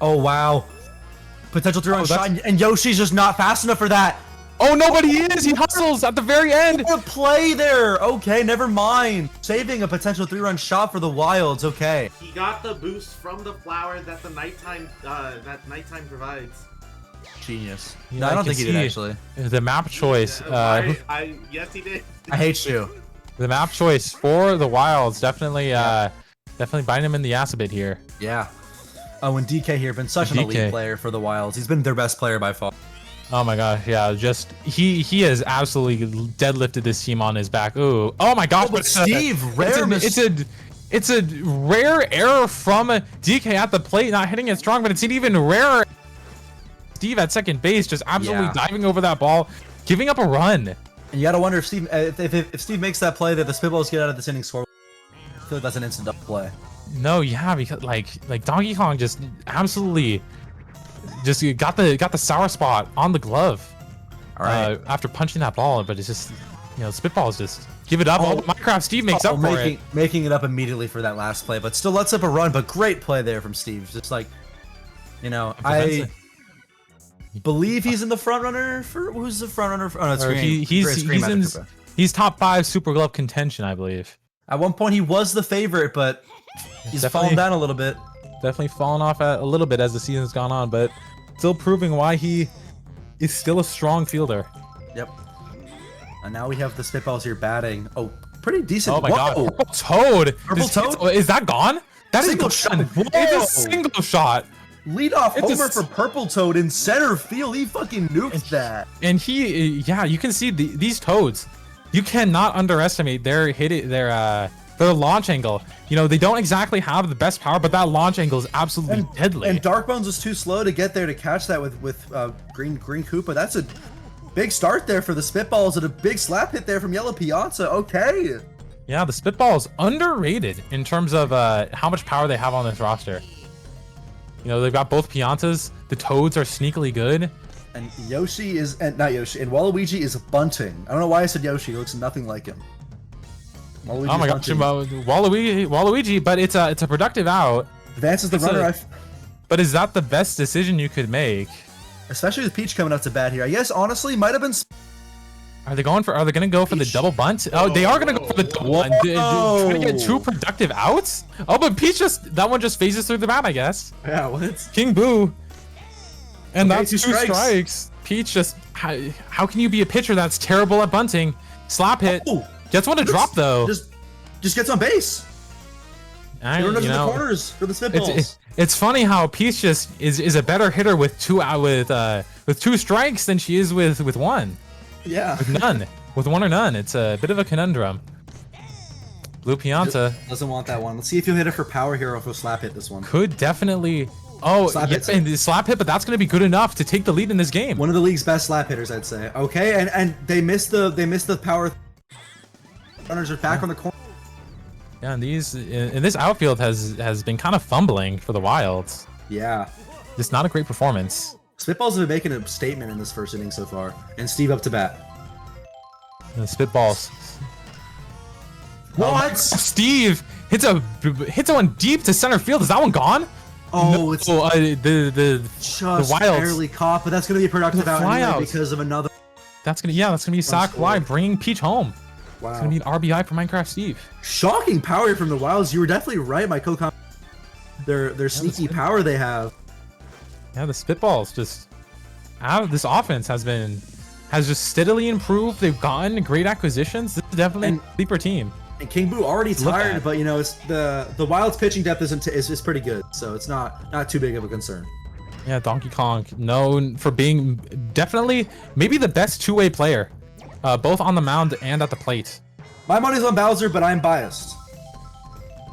oh wow. Potential 3-run shot, and Yoshi's just not fast enough for that. Oh, no, but he is! He hustles at the very end! What a play there! Okay, never mind. Saving a potential 3-run shot for the Wilds, okay. He got the boost from the flower that the nighttime provides. Genius. Yeah, No, I I don't can think he did, see actually. The map choice. Yes, he did. I hate you. The map choice for the Wilds definitely biting him in the ass a bit here. Yeah. Oh, and DK here, been such an elite player for the Wilds. He's been their best player by far. Oh my gosh, yeah, just he has absolutely deadlifted this team on his back. Ooh, oh my gosh, but Steve, it's a rare error from DK at the plate, not hitting it strong, but it's an even rarer. Steve at second base, just absolutely diving over that ball, giving up a run. And you gotta wonder if Steve, if Steve makes that play that the Spitballs get out of this inning score. I feel like that's an instant double play. No, yeah, because like Donkey Kong just absolutely just got the sour spot on the glove. All right. After punching that ball, but it's just Spitballs just give it up. Oh, Minecraft Steve makes up for it. Making it up immediately for that last play, but still lets up a run. But great play there from Steve. Just like, I believe he's in the front runner for who's the front runner for? Oh, no, it's Green. He's top 5 Super Glove contention, I believe. At one point he was the favorite, but he's fallen down a little bit. Definitely fallen off a little bit as the season's gone on, but still proving why he is still a strong fielder. Yep. And now we have the Spitballs here batting. Oh, pretty decent. Oh my god. Purple Toad. Purple Toad? Is that gone? That is Single shot. It's a single shot. Leadoff homer for Purple Toad in center field. He fucking nuked that. And you can see these Toads. You cannot underestimate their launch angle. They don't exactly have the best power, but that launch angle is absolutely deadly. And Darkbones was too slow to get there to catch that with Green Koopa. That's a big start there for the Spitballs and a big slap hit there from Yellow Piazza. Okay. Yeah, the Spitballs underrated in terms of how much power they have on this roster. They've got both Piantas. The Toads are sneakily good. And Yoshi is, and not Yoshi, and Waluigi is bunting. I don't know why I said Yoshi. He looks nothing like him. Waluigi's oh my gosh, Waluigi, but it's a productive out. Advances the runner. But is that the best decision you could make? Especially with Peach coming up to bat here. I guess honestly might have been. Are they going to go for the double bunt? Oh, they are gonna go for the double bunt. Trying to get 2 productive outs? Oh, but Peach that one just phases through the bat, I guess. Yeah, what? King Boo. And that's 2 strikes. Peach just how can you be a pitcher that's terrible at bunting? Slap hit. Gets one to drop though. Just gets on base. Runs in the corners for the Spitballs. It's funny how Peach just is a better hitter with 2 strikes than she is with 1. Yeah. With none. With 1 or none. It's a bit of a conundrum. Blue Pianta doesn't want that one. Let's see if he'll hit it for power here or if he'll slap hit this one. Could definitely. Oh, and the slap hit, but that's going to be good enough to take the lead in this game. One of the league's best slap hitters, I'd say. Okay, and they missed the power. Runners are back on the corner. Yeah, and this outfield has been kind of fumbling for the Wilds. Yeah. Just not a great performance. Spitballs have been making a statement in this first inning so far. And Steve up to bat. The Spitballs. What? Steve hits one deep to center field. Is that one gone? Oh, no, it's the just Wilds barely caught, but that's gonna be a productive out anyway because of another. That's gonna be a sac fly, bringing Peach home. Wow. It's gonna be an RBI for Minecraft Steve. Shocking power from the Wilds. You were definitely right, my co-com. Their sneaky power they have. Yeah, the spitballs just this offense has just steadily improved. They've gotten great acquisitions. This is definitely a sleeper team. And King Boo already tired, but you know, it's the Wild's pitching depth is pretty good, so it's not too big of a concern. Yeah, Donkey Kong, known for being definitely maybe the best two-way player, both on the mound and at the plate. My money's on Bowser, but I'm biased.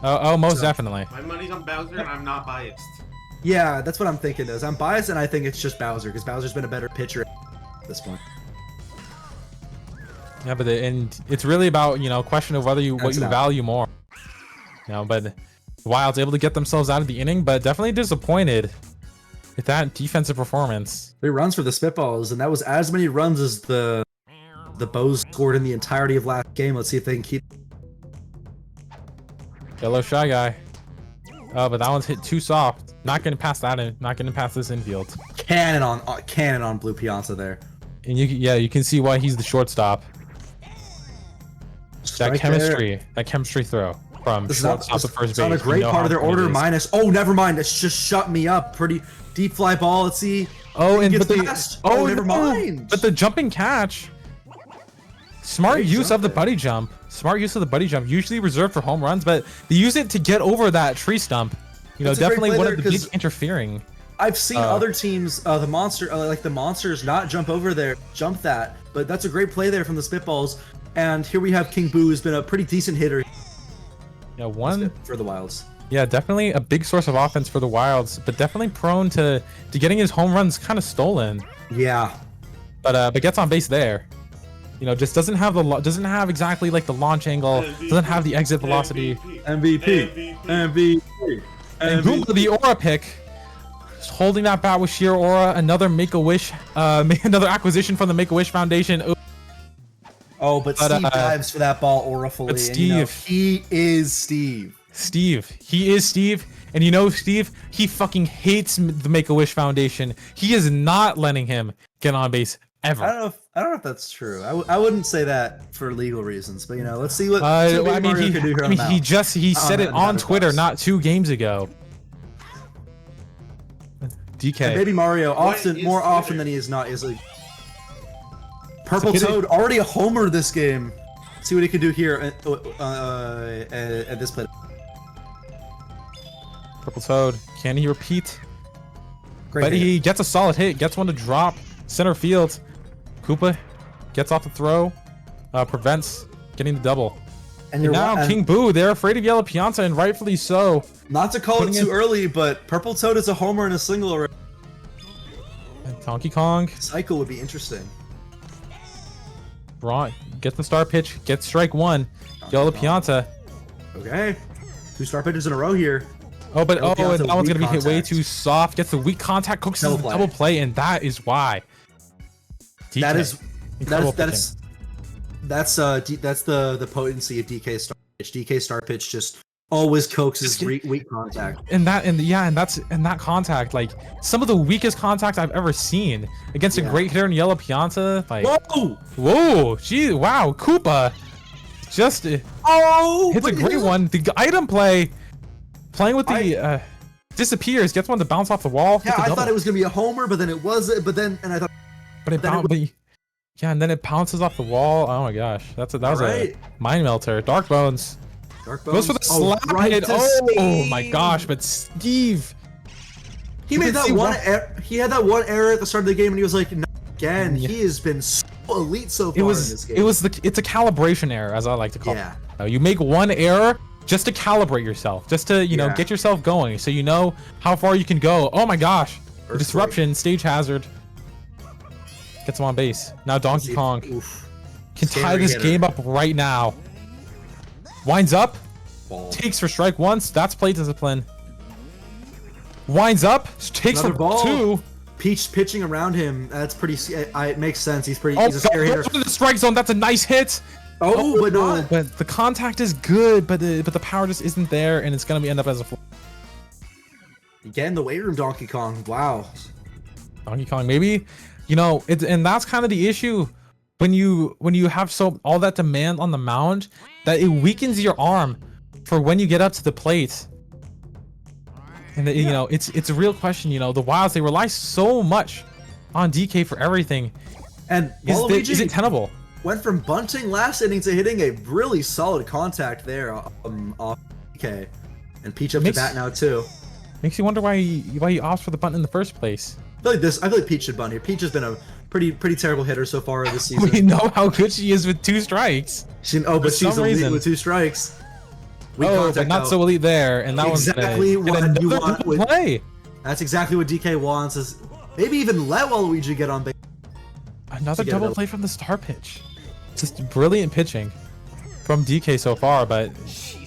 Oh, most definitely. My money's on Bowser, and I'm not biased. Yeah, that's what I'm thinking. I'm biased, and I think it's just Bowser because Bowser's been a better pitcher at this point. Yeah, but and it's really about, you know, question of whether what you value more. You know, but the Wild's able to get themselves out of the inning, but definitely disappointed with that defensive performance. 3 runs for the Spitballs, and that was as many runs as the Bows scored in the entirety of last game. Let's see if they can keep. Yellow Shy Guy. Oh, but that one's hit too soft. Not getting past that in. Not getting past this infield. Cannon on Blue Piazza there. And you can see why he's the shortstop. That chemistry throw from shortstop to first base. On a great part of their order. Minus. Oh, never mind. It's just shut me up. Pretty deep fly ball. Let's see. Oh, and never mind. But the jumping catch. Smart use of the buddy jump. Smart use of the buddy jump. Usually reserved for home runs, but they use it to get over that tree stump. You know, definitely one of the big interfering. I've seen other teams, the monsters, not jump over there, jump that. But that's a great play there from the Spitballs. And here we have King Boo, who's been a pretty decent hitter. Yeah, one for the Wilds. Yeah, definitely a big source of offense for the Wilds, but definitely prone to getting his home runs kind of stolen. Yeah. But gets on base there. You know, just doesn't have exactly like the launch angle, doesn't have the exit velocity. MVP. And Goomba, the aura pick, just holding that bat with sheer aura. Another Make-A-Wish, another acquisition from the Make-A-Wish Foundation. Ooh. Oh, but Steve dives for that ball aurifully. But Steve, and, you know, he is Steve. He is Steve. And you know, Steve, he fucking hates the Make-A-Wish Foundation. He is not letting him get on base ever. I don't know if that's true. I wouldn't say that for legal reasons, but you know, let's see what. He said it on Twitter not 2 games ago. DK. And Baby Mario more often than he is not is like Purple Toad already a homer this game. Let's see what he can do here at this play. Purple Toad, can he repeat? Great hit. He gets a solid hit, gets one to drop center field. Koopa gets off the throw, prevents getting the double. And now King Boo, they're afraid of Yellow Pianta, and rightfully so. Not to call it too early, but Purple Toad is a homer and a single already. Donkey Kong. Cycle would be interesting. Braun gets the star pitch, gets strike 1. Yellow Pianta. Okay. 2 star pitches in a row here. Oh, but and that one's gonna be hit way too soft. Gets the weak contact, cooks the double play, and that is why. DK. That's the potency of DK star pitch. DK star pitch just always coaxes weak contact. And that contact, like some of the weakest contact I've ever seen against a great hitter in Yellow Pianta. Like whoa, gee, wow, Koopa just hits a great one. The item play, playing with the disappears, gets one to bounce off the wall. Yeah, I thought it was gonna be a homer, but then it wasn't. And then it bounces off the wall. Oh my gosh, that was a mind melter. Dark Bones. Goes for the slap hit. Oh my gosh, but Steve. He made that one error. He had that one error at the start of the game, and he was like, "No, again." Yeah. He has been so elite so far in this game. It's a calibration error, as I like to call it. You make one error just to calibrate yourself, just to get yourself going, so you know how far you can go. Oh my gosh, disruption, stage hazard. Gets him on base. Now Donkey Kong can tie this game up right now. Winds up. Takes for strike 1. That's play discipline. Winds up. Takes for ball 2. Peach pitching around him. That's pretty. It makes sense. He's a scary hitter. To the strike zone. That's a nice hit. But not. But the contact is good, but the power just isn't there, and it's gonna end up as a. Again, the weight room Donkey Kong. Wow. Donkey Kong, maybe. You know, and that's kind of the issue when you have all that demand on the mound, that it weakens your arm for when you get up to the plate. And you know, it's a real question. You know, the Wilds, they rely so much on DK for everything. And Is it tenable? Went from bunting last inning to hitting a really solid contact there off DK, and Peach up to bat now too. Makes you wonder why he opts for the bunt in the first place. I feel like Peach should bunt here. Peach has been a pretty terrible hitter so far this season. We know how good she is with 2 strikes. But she's elite with 2 strikes. But not so elite there, and that one's exactly what you want with play. That's exactly what DK wants. Is maybe even let Waluigi get on base. Another double play from the star pitch. Just brilliant pitching from DK so far, but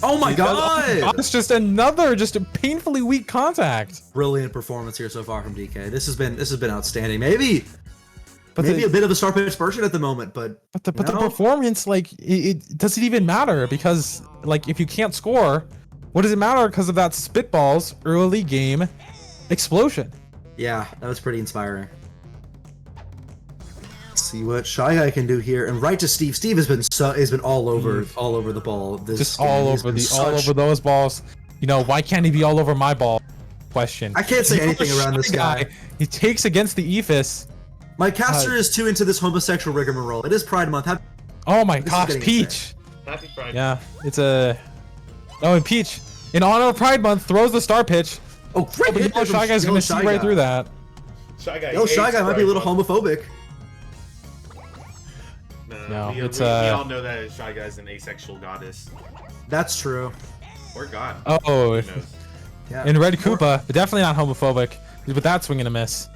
oh my god! It's just a painfully weak contact. Brilliant performance here so far from DK. This has been outstanding. Maybe a bit of a star pitch version at the moment, but the performance, like it doesn't even matter, because like if you can't score, what does it matter because of that spitballs early game explosion? Yeah, that was pretty inspiring. See what Shy Guy can do here, and right to Steve. Steve has been all over the ball. Just all over those balls. You know, why can't he be all over my ball? Question. I can't say anything around this guy. He takes against the Ephus. My caster is too into this homosexual rigmarole. It is Pride Month. Oh my gosh, Peach. Happy Pride. Yeah, it's a. Oh, and Peach, in honor of Pride Month, throws the star pitch. Oh, great! But the Shy Guy's gonna see right through that. Shy Guy. Shy Guy might be a little homophobic. No, we all know that Shy Guy's an asexual goddess. That's true. Or god. Oh, yeah. And Red Koopa, but definitely not homophobic. With that swing and a miss.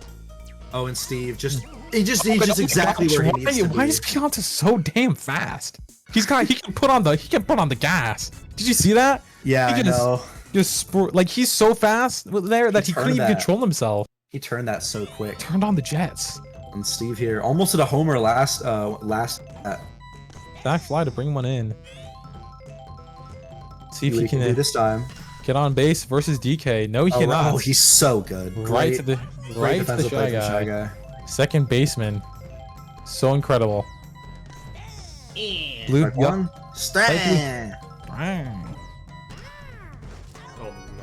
Oh, and Steve he's just exactly where he needs to be. Why is Pianta so damn fast? He can put on the gas. Did you see that? Yeah, I know. Like he's so fast there that he couldn't even control himself. He turned that so quick. Turned on the jets. And Steve here almost at a homer last. Back fly to bring one in. See if he can do this time. Get on base versus DK. No, he cannot. Oh, he's so good. Right to the Shy Guy. Second baseman. So incredible. Blue one. Stand.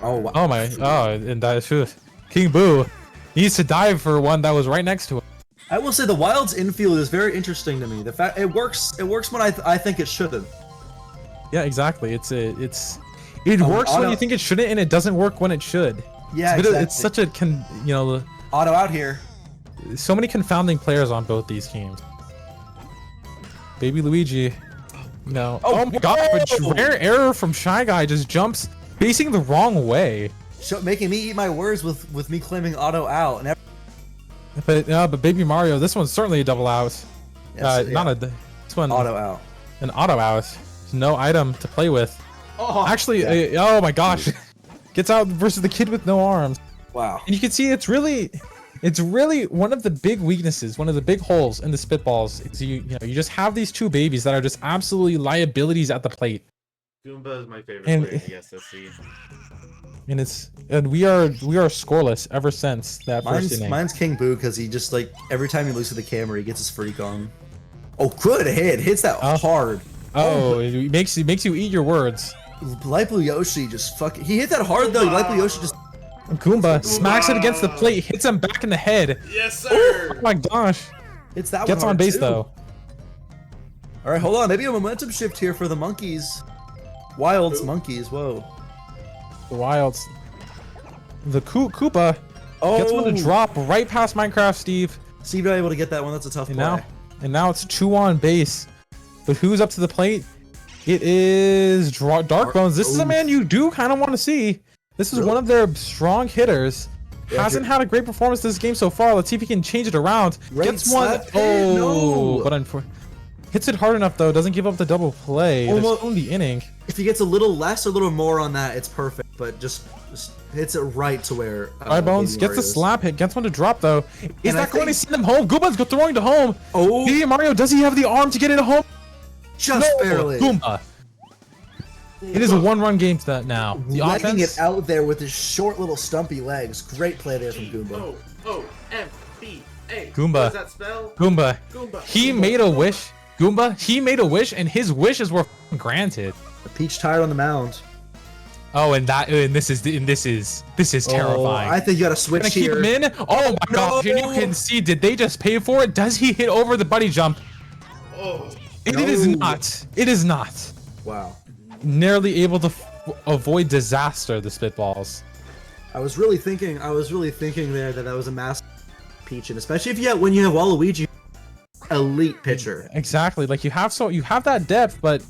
Oh wow. Oh my. Oh, and that King Boo needs to dive for one that was right next to him. I will say the Wild's infield is very interesting to me. The fact it works when I think it shouldn't. Yeah, exactly. It works when you think it shouldn't, and it doesn't work when it should. Yeah, exactly. It's such a auto out here. So many confounding players on both these teams. Baby Luigi. No. Oh my god, but rare error from Shy Guy, just jumps facing the wrong way. Making me eat my words with me claiming auto out. But Baby Mario, this one's certainly a double out. Yes, this one auto out. An auto out. No item to play with. Oh, actually, oh my gosh. Gets out versus the kid with no arms. Wow. And you can see it's really one of the big weaknesses, one of the big holes in the spitballs is you just have these two babies that are just absolutely liabilities at the plate. Goomba is my favorite player in the SSC. And we are scoreless ever since that first inning. Mine's King Boo because he just like every time he looks at the camera he gets his freak on. Oh, good hit! Hits that hard. Oh, it makes you eat your words. Light Blue Yoshi just he hit that hard though. Light Blue Yoshi just. Goomba smacks it against the plate, hits him back in the head. Yes, sir. Oh my gosh. It's that Gets one on base too. though. All right, hold on. Maybe a momentum shift here for the monkeys. Wilds, monkeys. Whoa. The Wilds. The Koopa gets one to drop right past Minecraft Steve. Steve not able to get that one. That's a tough play. And now it's 2 on base. But who's up to the plate? It is Dark Bones. This is a man you do kind of want to see. This is one of their strong hitters. Hasn't had a great performance this game so far. Let's see if he can change it around. Gets one. Oh, but hits it hard enough though. Doesn't give up the double play. Almost in the inning. If he gets a little less or a little more on that, it's perfect. But just hits it right to where. Dry Bones gets the slap hit. Gets one to drop though. Is that going to send him home? Goomba's throwing to home. Oh, Mario, does he have the arm to get it home? Just barely. Goomba. It is a 1-run game now. The Letting offense, it out there with his short little stumpy legs. Great play there from Goomba. O-O-M-B. Hey, Goomba. what does that spell? Goomba. Goomba. He made a wish. Goomba, he made a wish, and his wishes were granted. The Peach tired on the mound. Oh, and this is terrifying. I think you gotta switch Gonna keep here. him in. Oh my gosh! And you No. can see, did they just pay for it? Does he hit over the buddy jump? Oh. It is No. not. It is not. Wow. Nearly able to avoid disaster. The spitballs. I was really thinking there that was a massive Peach, and especially when you have Waluigi, elite pitcher. Exactly. Like you have that depth, but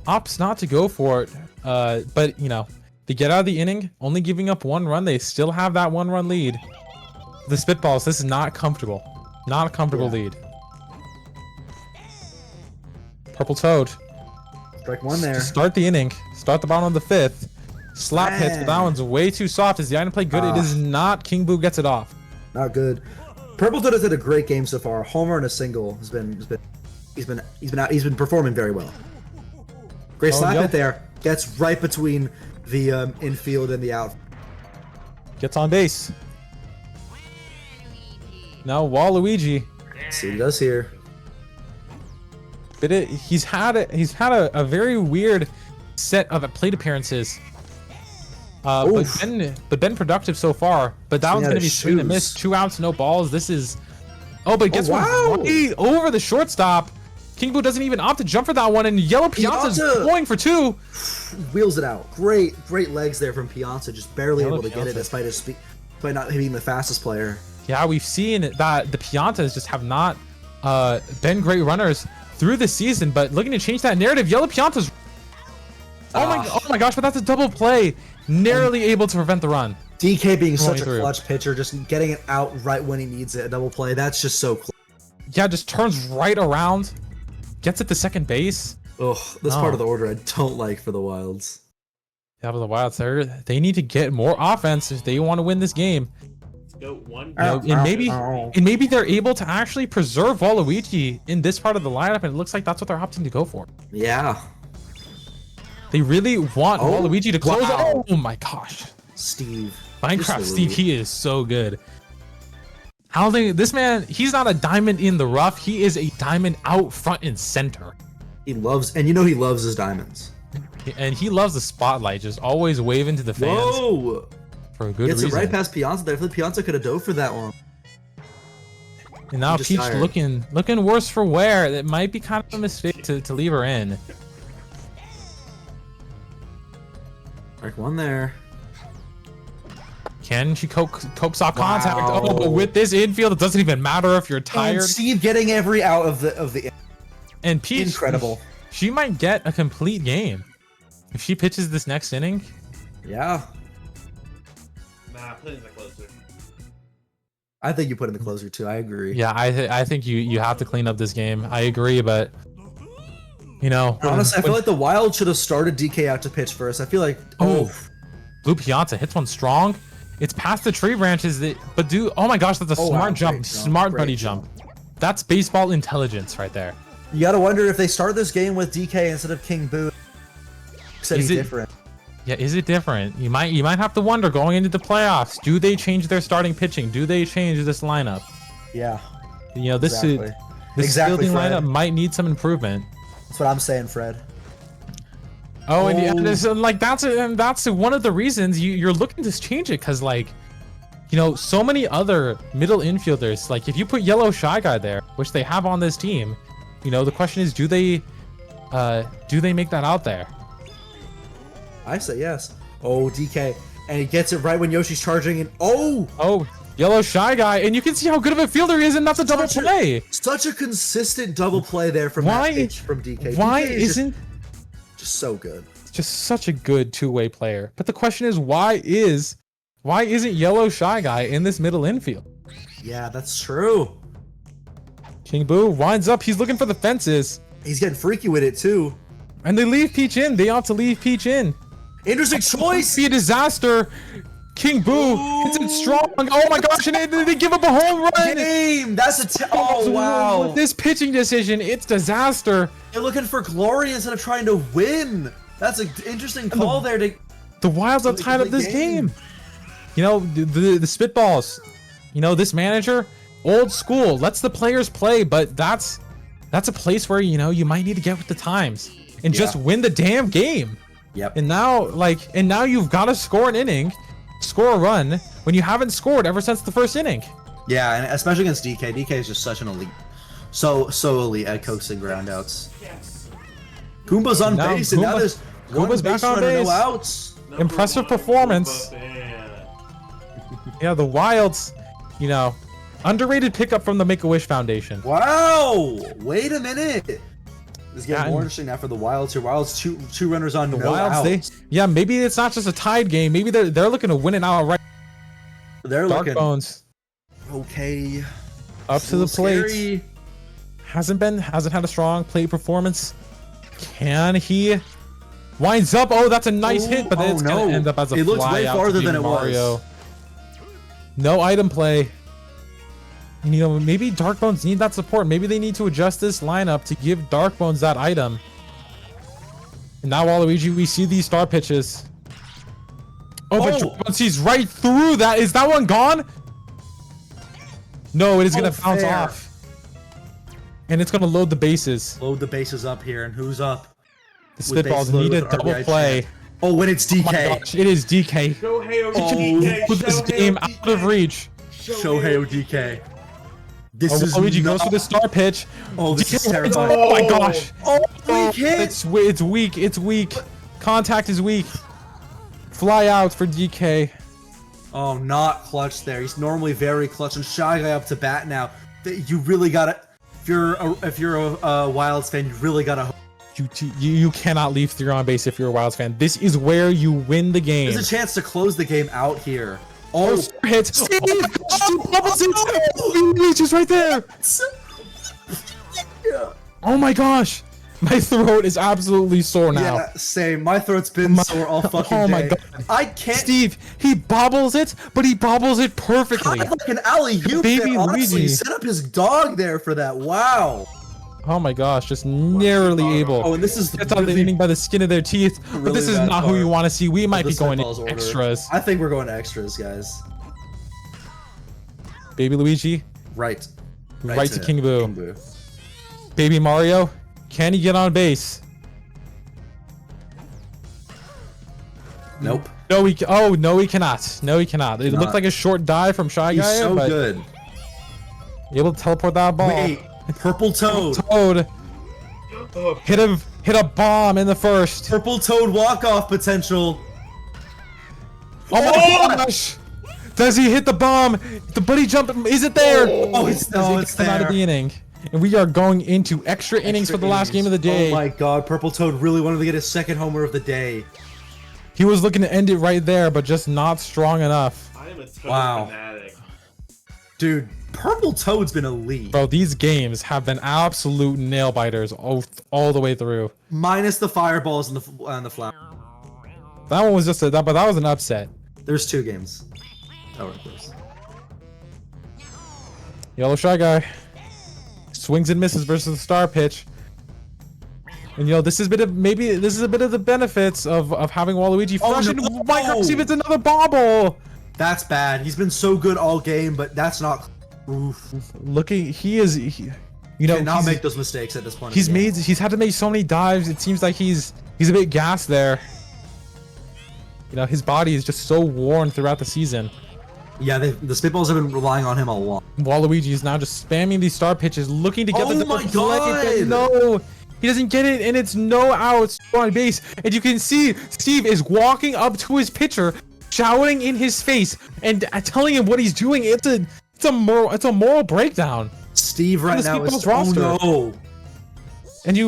opts not to go for it. But you know, they get out of the inning, only giving up 1 run. They still have that 1-run lead. The spitballs. This is not comfortable. Not a comfortable lead. Purple Toad. Strike 1 there. Start the inning. Start the bottom of the 5th. Slap hits, but that one's way too soft. Is the item play good? It is not. King Boo gets it off. Not good. Purple Toad has had a great game so far. Homer and a single he's been performing very well. Great slap hit there. Gets right between the infield and the out. Gets on base. Now Waluigi. See what he does here. But he's had a very weird set of plate appearances. But been productive so far. But that one's gonna be swing and miss. 2 outs, no balls. This is. Oh, but guess what? Way over the shortstop. King Boo doesn't even opt to jump for that one, and Yellow Piazza's going for 2. Wheels it out. Great legs there from Piazza, just barely able to get it despite his speed, despite not being the fastest player. Yeah, we've seen that the Piantas just have not been great runners through the season, but looking to change that narrative. Yellow Piantas. Oh my gosh! But that's a double play. Narrowly able to prevent the run. DK being such a clutch pitcher, just getting it out right when he needs it. A double play. That's just so close. Yeah, just turns right around. Gets it to second base. Ugh, this part of the order I don't like for the Wilds. Yeah, but the Wilds, they need to get more offense if they want to win this game. Let's go 1. And maybe they're able to actually preserve Waluigi in this part of the lineup, and it looks like that's what they're opting to go for. Yeah. They really want Waluigi to close. Wow. Oh my gosh. Steve. Minecraft Steve, he is so good. I don't think this man, he's not a diamond in the rough. He is a diamond out front and center. He loves his diamonds. And he loves the spotlight, just always waving to the fans. Whoa! For a good Gets reason. it right past Piazza there. I feel like Piazza could have dove for that one. And now Peach looking worse for wear. It might be kind of a mistake to leave her in. Strike 1 there. Can she coax off contact? Oh, but with this infield, it doesn't even matter if you're tired. And Steve getting every out of the. And Peach, incredible. She might get a complete game if she pitches this next inning. Yeah. Nah, put in the closer. I think you put in the closer too. I agree. Yeah, I think you have to clean up this game. I agree, but you know, honestly, I feel like the Wild should have started DK out to pitch first. I feel like Blue Piazza hits one strong. It's past the tree branches, oh my gosh, that's a smart jump. Smart buddy jump. That's baseball intelligence right there. You gotta wonder if they start this game with DK instead of King Boo. Is it different? Yeah, is it different? You might have to wonder going into the playoffs. Do they change their starting pitching? Do they change this lineup? Yeah. You know, this fielding lineup might need some improvement. That's what I'm saying, Fred. Oh, and that's one of the reasons you're looking to change it, because like, you know, so many other middle infielders, like if you put Yellow Shy Guy there, which they have on this team, you know, the question is, do they make that out there? I say yes. Oh, DK, and he gets it right when Yoshi's charging, and Yellow Shy Guy, and you can see how good of a fielder he is, and that's a double play. Such a consistent double play there from that pitch from DK. Why DK isn't just so good? Just such a good two-way player. But the question is, why isn't Yellow Shy Guy in this middle infield? Yeah, that's true. King Boo winds up. He's looking for the fences. He's getting freaky with it too. And they leave Peach in. They ought to leave Peach in. Interesting choice. Be a disaster. King Boo hits it strong. Oh my gosh! And they give up a home run. Game. That's oh wow. With this pitching decision, it's disaster. They're looking for glory instead of trying to win. That's an interesting call there. The Wilds are tied up this game. You know, the spitballs. You know, this manager, old school, lets the players play, but that's a place where, you know, you might need to get with the times and just win the damn game. Yep. And now you've got to score an inning, score a run when you haven't scored ever since the first inning. Yeah, and especially against DK. DK is just such an elite, so elite at coaxing groundouts. Goomba's on Now base, and now there's one Goomba's back base on runner, base. no outs. Impressive performance. Yeah, the Wilds, you know, underrated pickup from the Make-A-Wish Foundation. Wow! Wait a minute. This is getting Yeah, more interesting now for the Wilds here. Wilds two runners on, The no Wilds, outs. maybe it's not just a tied game. Maybe they're looking to win it outright. They're Dark looking Bones okay. up It's to a the little plate. scary. Hasn't had a strong plate performance. Can he? Winds up. Oh, that's a nice hit, but it's gonna end up as a It looks fly way out farther to than it Mario. was. No item play. You know, maybe Dark Bones need that support. Maybe they need to adjust this lineup to give Dark Bones that item. And now, Waluigi, we see these star pitches. Oh, but Dark Bones sees right through that. Is that one gone? No, it is gonna bounce fair. off. And it's gonna load the bases. Load the bases up here, and who's up? The With Spitballs bases loaded need a with double RBI play. chant. Oh, when it's Oh my DK. gosh, it is DK. Put this game out of reach. Shohei DK. This Oh, is Luigi not... goes for the star pitch. Oh, this is DK wins. terrifying. Oh my gosh. Oh, weak hit. It's weak. It's weak. Contact is weak. Fly out for DK. Oh, not clutch there. He's normally very clutch, and Shy Guy up to bat now. You really gotta... If you're a Wilds fan, you really gotta... You cannot leave 3 on base if you're a Wilds fan. This is where you win the game. There's a chance to close the game out here. Oh, hits. Oh my gosh, He's just right there. Oh my gosh. My throat is absolutely sore now. Yeah, same. My throat's been sore all fucking Oh my day. god. I can't... Steve, he bobbles it, but he bobbles it perfectly. Kind of like an alley-oop Baby there, honestly. Luigi. Set up his dog there for that. Wow. Oh my gosh, just narrowly able. Oh, and this is Gets out the inning by the skin of their teeth. But really this is bad not who part we want to see. We might the be going Spitballs to order. extras. I think we're going to extras, guys. Baby Luigi, Right. right to King Boo. King Boo. Baby Mario, can he get on base? Nope. No, he cannot. No, he cannot. It looked like a short dive from Shy He's Guy, so but good. able to teleport that ball. Wait, Purple Toad. Toad hit a bomb in the first. Purple Toad walk-off potential. Oh my gosh! Does he hit the bomb? The buddy jump, is it there? Oh, it's Does he come out of the inning? And we are going into extra innings for the last game of the day. Oh my god, Purple Toad really wanted to get his second homer of the day. He was looking to end it right there, but just not strong enough. I am a toad Wow. fanatic. Dude, Purple Toad's been elite. Bro, these games have been absolute nail biters all the way through. Minus the fireballs and the flower. That one was just but that was an upset. There's 2 games. Oh, of course. Yellow Shy Guy swings and misses versus the star pitch. And you know, this is a bit of the benefits of having Waluigi fresh. And oh my gosh, it's another bobble. That's bad. He's been so good all game, but that's not... Oof. You know, Cannot make those mistakes at this point. he's had to make so many dives. It seems like he's a bit gassed there. You know, his body is just so worn throughout the season. Yeah, the Spitballs have been relying on him a lot. Waluigi is now just spamming these star pitches, looking to get the double my play, but God! no, he doesn't get it, and it's no outs on base. And you can see Steve is walking up to his pitcher, shouting in his face and telling him what he's doing. It's a moral breakdown. Steve right this now is... Spitballs roster. Oh no. And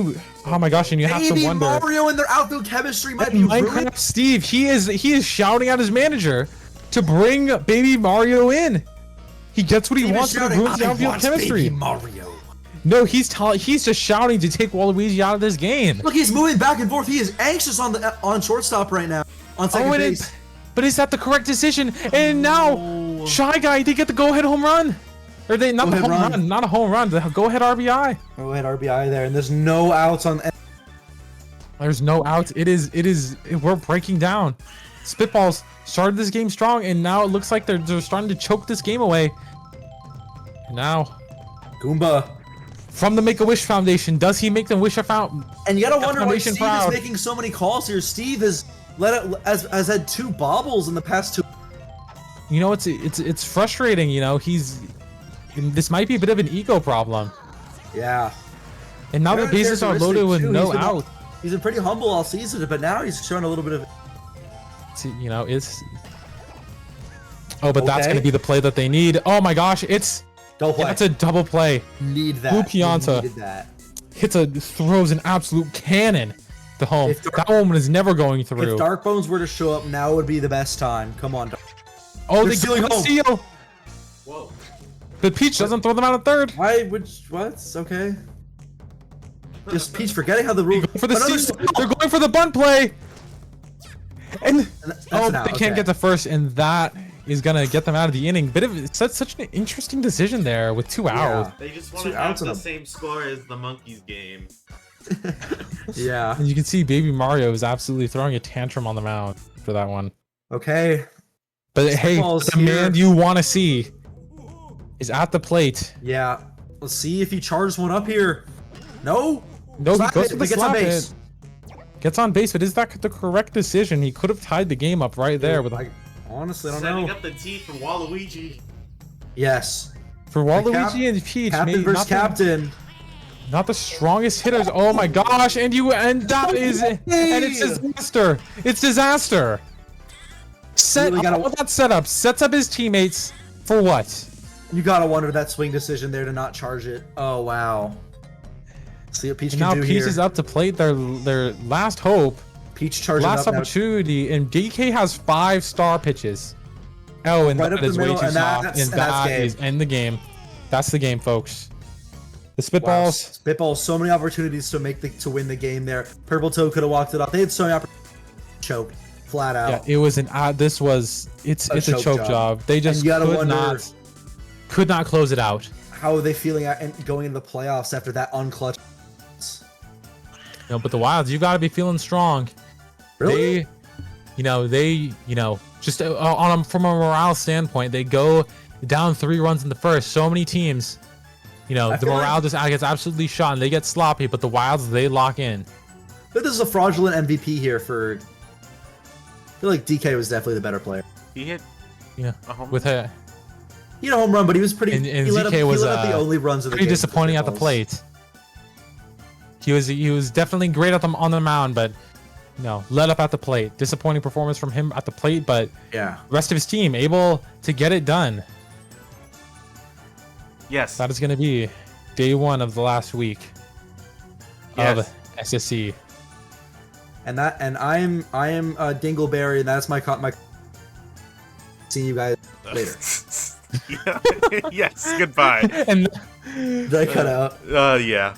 oh my gosh, and you have to Maybe wonder. Mario and their outfield chemistry might be Minecraft ruined. Steve, he is shouting at his manager to bring Baby Mario in. He gets what he wants, but it ruins the outfield chemistry. Baby Mario. No, he's just shouting to take Waluigi out of this game. Look, he's moving back and forth. He is anxious on shortstop right now. On second base. But is that the correct decision? And now, Shy Guy, they get the go-ahead home run. Or they not the home run, not a home run, the go-ahead RBI. Go ahead RBI there, and there's no outs on. There's no outs. We're breaking down. Spitballs started this game strong, and now it looks like they're starting to choke this game away. Now, Goomba. from the Make-A-Wish Foundation, does he make the wish a fountain? And you gotta The wonder why foundation Steve proud. is making so many calls here. Steve has has had 2 bobbles in the past 2. You know, it's frustrating. You know, this might be a bit of an ego problem. Yeah. And now the bases are loaded with no out. He's been pretty humble all season, but now he's showing a little bit of. You know, it's. Oh, but that's Okay. going to be the play that they need. Oh my gosh, it's. Don't play. That's a double play. Need that. Blue Pianta Needed that. throws an absolute cannon to home. If That one is never going through. If Dark Bones were to show up, now would be the best time. Come on. Oh, They're they stealing got the home. steal. Whoa. But Peach doesn't throw them out at third. Why would what? Okay. Just Peach forgetting how the rules. For the Another steal. They're going for the bunt play. And That's oh, an they out, can't okay. get to first, and that is gonna get them out of the inning. It's such an interesting decision there with 2 outs. They just want 2 to have outs the and a- same score as the Monkeys game. Yeah. And you can see Baby Mario is absolutely throwing a tantrum on the mound for that one. Okay. But hey, Ball's the man here. you want to see is at the plate. Yeah. Let's see if he charges one up here. No. No, he Slap goes it, for the he gets on slap base. hit. Gets on base, but is that the correct decision? He could have tied the game up right there with Honestly, I don't Setting know. up the T for Waluigi. Yes. for Waluigi and Peach. Captain maybe versus captain. Not the strongest hitters. Oh my gosh! And that is and it's disaster. It's disaster. Really gotta- All that setup sets up his teammates for what? You gotta wonder that swing decision there to not charge it. Oh wow. See what Peach And can now do Peach here. is up to plate their last hope, Peach charging last up now. opportunity, and DK has 5-star pitches. Oh, and Right that up the is way middle, too and soft, that's- and and that's that game. is end the game. That's the game, folks. The Wow. spitballs. Spitball, so many opportunities to to win the game there. Purple Toe could have walked it off. They had so many opportunities. Choked. Flat out. Yeah, it was an. It's a choke job. They just And you gotta could wonder- not close it out. How are they feeling going into the playoffs after that unclutch? But the Wilds, you got to be feeling strong. Really? Just from a morale standpoint, they go down 3 runs in the first. So many teams, the feel morale like- just gets absolutely shot, and they get sloppy. But the Wilds, they lock in. But this is a fraudulent MVP here for. I feel like DK was definitely the better player. He hit Yeah, a home with a He had a home run, but he was pretty. And he let ZK up, was, he let up the only runs of the pretty game. disappointing at the Spitballs. plate. He was definitely great on the mound, but let up at the plate. Disappointing performance from him at the plate, but Yeah. rest of his team able to get it done. yes. That is going to be day 1 of the last week Yes. of SSC. And I am Dingleberry, and that's my. See you guys later. yes. Goodbye. And Did I cut out? Yeah.